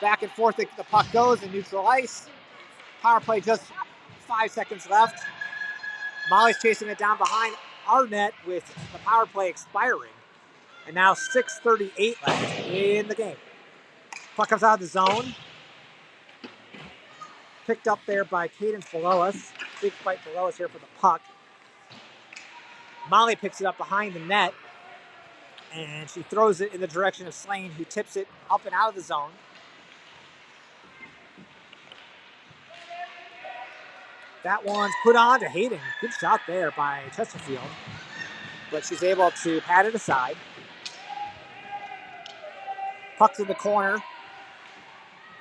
Speaker 1: Back and forth the puck goes in neutral ice. Power play just 5 seconds left. Molly's chasing it down behind our net with the power play expiring. And now 6:38 left in the game. Puck comes out of the zone. Picked up there by Cadence below us. Big fight below us here for the puck. Molly picks it up behind the net. And she throws it in the direction of Slane, who tips it up and out of the zone. That one's put on to Hayden. Good shot there by Chesterfield. But she's able to pat it aside. Puck's in the corner.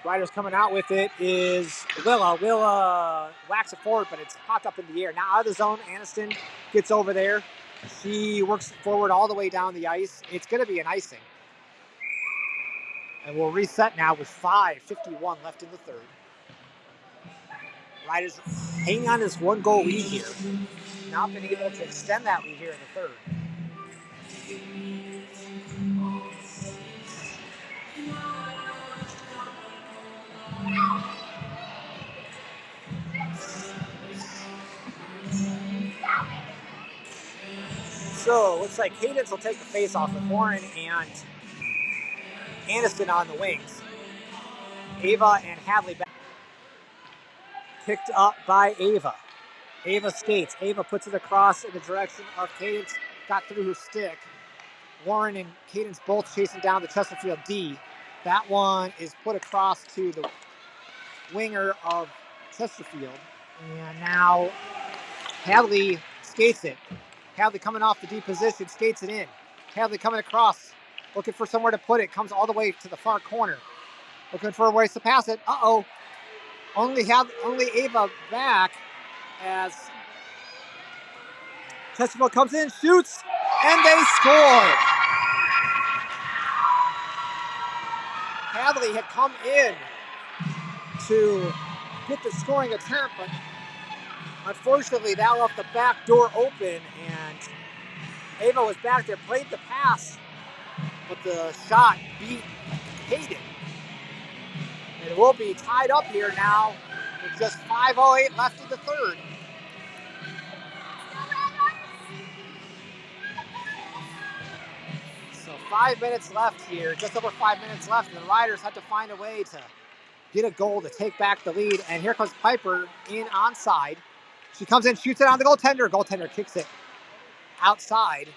Speaker 1: Riders coming out with it is Willa. Willa whacks it forward, but it's popped up in the air. Now out of the zone, Aniston gets over there. She works forward all the way down the ice. It's going to be an icing. And we'll reset now with 5:51 left in the third. Riders hanging on this 1-goal lead here. Not been able to extend that lead here in the third. So, looks like Cadence will take the face-off with Warren and Aniston on the wings. Ava and Hadley back. Picked up by Ava. Ava skates. Ava puts it across in the direction of Cadence. Got through her stick. Warren and Cadence both chasing down the Chesterfield D. That one is put across to the winger of Chesterfield. And now Hadley skates it. Hadley coming off the D position, skates it in. Hadley coming across, looking for somewhere to put it. Comes all the way to the far corner. Looking for a way to pass it. Uh-oh. Only Ava back as Chesterfield comes in, shoots, and they score. Hadley had come in to get the scoring attempt, but unfortunately that left the back door open, and Ava was back there, played the pass, but the shot beat Hayden. And we'll be tied up here now with just 5:08 left in the third. So 5 minutes left here, just over 5 minutes left, and the Riders have to find a way to get a goal to take back the lead. And here comes Piper in onside. She comes in, shoots it on the goaltender. Goaltender kicks it outside,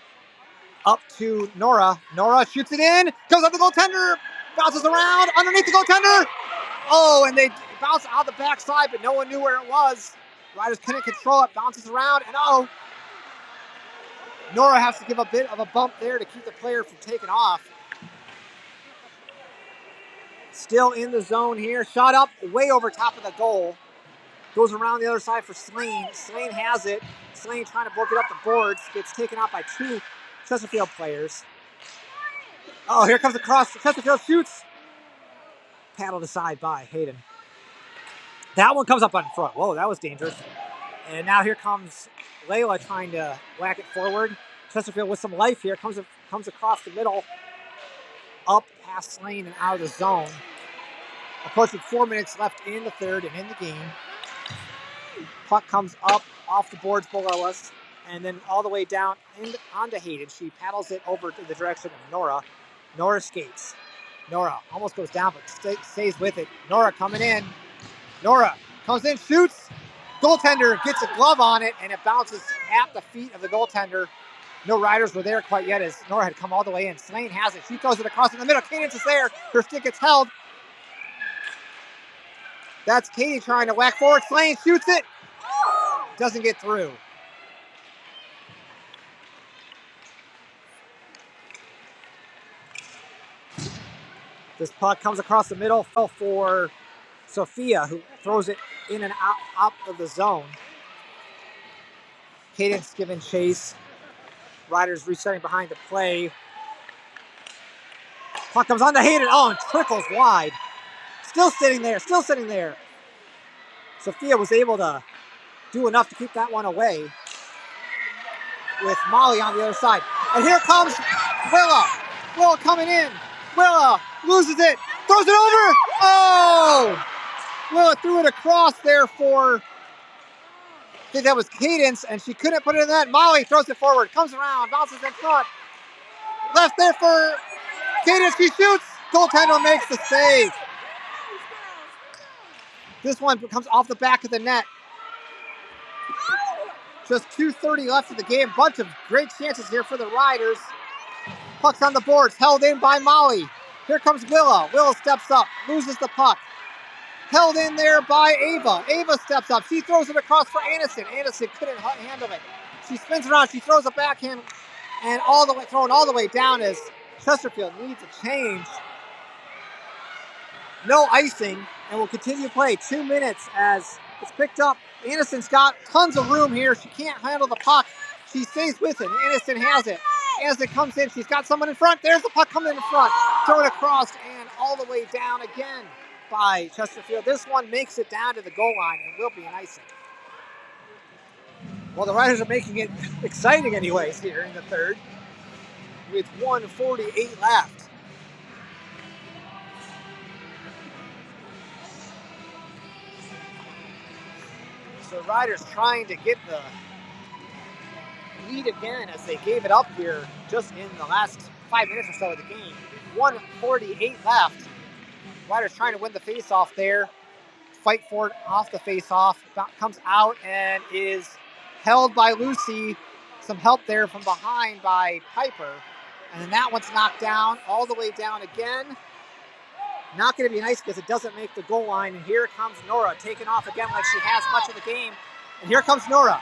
Speaker 1: up to Nora. Nora shoots it in, goes up the goaltender, bounces around, underneath the goaltender. Oh, and they bounce out the backside, but no one knew where it was. Riders couldn't control it, bounces around, and Nora has to give a bit of a bump there to keep the player from taking off. Still in the zone here, shot up way over top of the goal. Goes around the other side for Slane. Slane has it. Slane trying to work it up the boards. Gets taken out by two Chesterfield players. Oh, here comes the cross. Chesterfield shoots. Paddled aside by Hayden. That one comes up on front. Whoa, that was dangerous. And now here comes Layla trying to whack it forward. Chesterfield with some life here. Comes across the middle. Up past Slane and out of the zone. Approaching 4 minutes left in the third and in the game. Puck comes up off the boards below us and then all the way down onto Hayden. She paddles it over to the direction of Nora. Nora skates. Nora almost goes down but stays with it. Nora coming in. Nora comes in, shoots. Goaltender gets a glove on it and it bounces at the feet of the goaltender. No Riders were there quite yet as Nora had come all the way in. Slane has it. She throws it across in the middle. Cadence is there. Her stick gets held. That's Katie trying to whack forward. Slane shoots it. Doesn't get through. This puck comes across the middle for Sophia, who throws it in and out of the zone. Cadence giving chase. Riders resetting behind the play. Puck comes on to Hayden. Oh, and trickles wide. Still sitting there. Sophia was able to do enough to keep that one away with Molly on the other side. And here comes Willa. Willa coming in. Willa loses it. Throws it over. Oh! Willa threw it across there for, I think that was Cadence, and she couldn't put it in that. Molly throws it forward. Comes around. Bounces in front. Left there for Cadence. She shoots. Goaltender makes the save. This one comes off the back of the net. Just 2:30 left in the game. Bunch of great chances here for the Riders. Puck's on the boards, held in by Molly. Here comes Willa. Willa steps up, loses the puck. Held in there by Ava. Ava steps up. She throws it across for Anderson. Anderson couldn't handle it. She spins around. She throws a backhand and thrown all the way down as Chesterfield needs a change. No icing, and will continue to play 2 minutes as it's picked up. Anderson's got tons of room here. She can't handle the puck. She stays with it. Anderson has it. As it comes in, she's got someone in front. There's the puck coming in front. Throw it across and all the way down again by Chesterfield. This one makes it down to the goal line and will be an icing. Well, the Riders are making it exciting anyways here in the third with 1:48 left. So Riders trying to get the lead again as they gave it up here just in the last 5 minutes or so of the game. 1:48 left. Riders trying to win the face-off there. Fight for it off the face-off. Comes out and is held by Lucy. Some help there from behind by Piper. And then that one's knocked down, all the way down again. Not going to be nice because it doesn't make the goal line. And here comes Nora, taking off again like she has much of the game. And here comes Nora.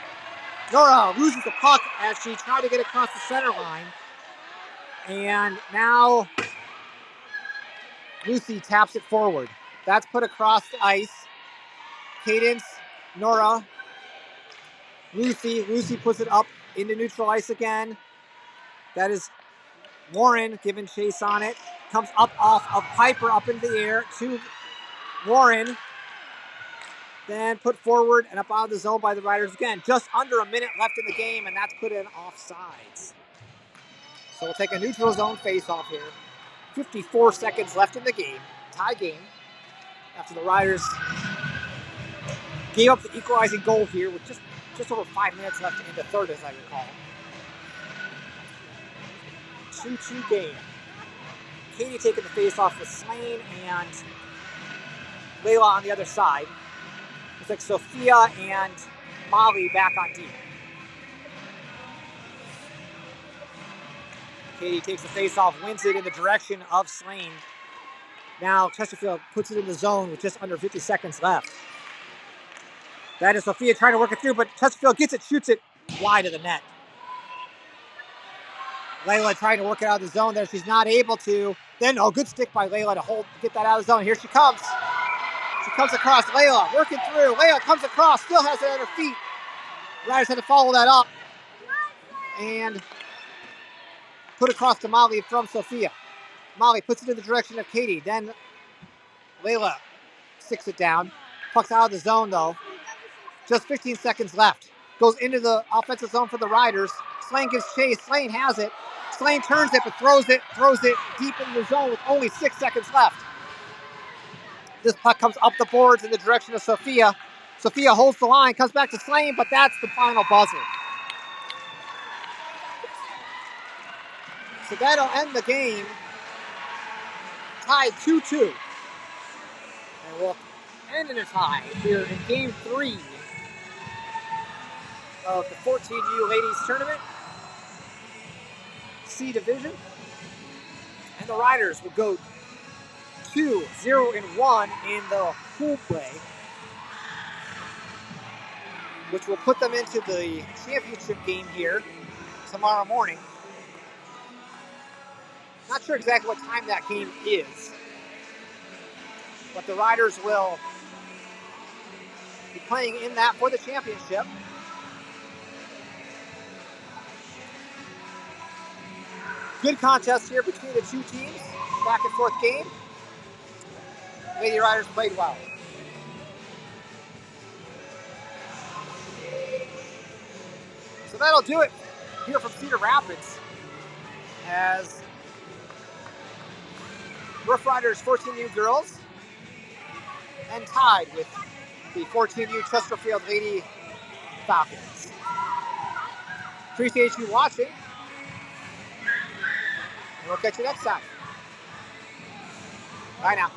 Speaker 1: Nora loses the puck as she tried to get across the center line. And now Lucy taps it forward. That's put across the ice. Cadence, Nora, Lucy. Lucy puts it up into neutral ice again. That is Warren giving chase on it. Comes up off of Piper up into the air to Warren. Then put forward and up out of the zone by the Riders again. Just under a minute left in the game, and that's put in offsides. So we'll take a neutral zone face-off here. 54 seconds left in the game. Tie game. After the Riders gave up the equalizing goal here with just over 5 minutes left in the third, as I recall. 2-2 game. Katie taking the face-off with Slane and Layla on the other side. It's like Sophia and Molly back on deep. Katie takes the face-off, wins it in the direction of Slane. Now Chesterfield puts it in the zone with just under 50 seconds left. That is Sophia trying to work it through, but Chesterfield gets it, shoots it wide of the net. Layla trying to work it out of the zone there. She's not able to. Then, good stick by Layla to get that out of the zone. Here she comes. She comes across. Layla working through. Layla comes across, still has it at her feet. Riders had to follow that up and put across to Molly from Sophia. Molly puts it in the direction of Katie. Then Layla sticks it down. Puck's out of the zone, though. Just 15 seconds left. Goes into the offensive zone for the Riders. Slane gives chase. Slane has it. Slane turns it, but throws it deep into the zone with only 6 seconds left. This puck comes up the boards in the direction of Sophia. Sophia holds the line, comes back to Slane, but that's the final buzzer. So that'll end the game. Tied 2-2. And we'll end in a tie here in Game 3 of the 14U Ladies Tournament, C Division. And the Riders will go 2-0-1 in the pool play, which will put them into the championship game here tomorrow morning. Not sure exactly what time that game is, but the Riders will be playing in that for the championship. Good contest here between the two teams. Back and forth game. Lady Riders played well. So that'll do it here from Cedar Rapids as Roughriders 14U girls and tied with the 14U Chesterfield Lady Falcons. Appreciate you watching, and we'll catch you next time. Bye now.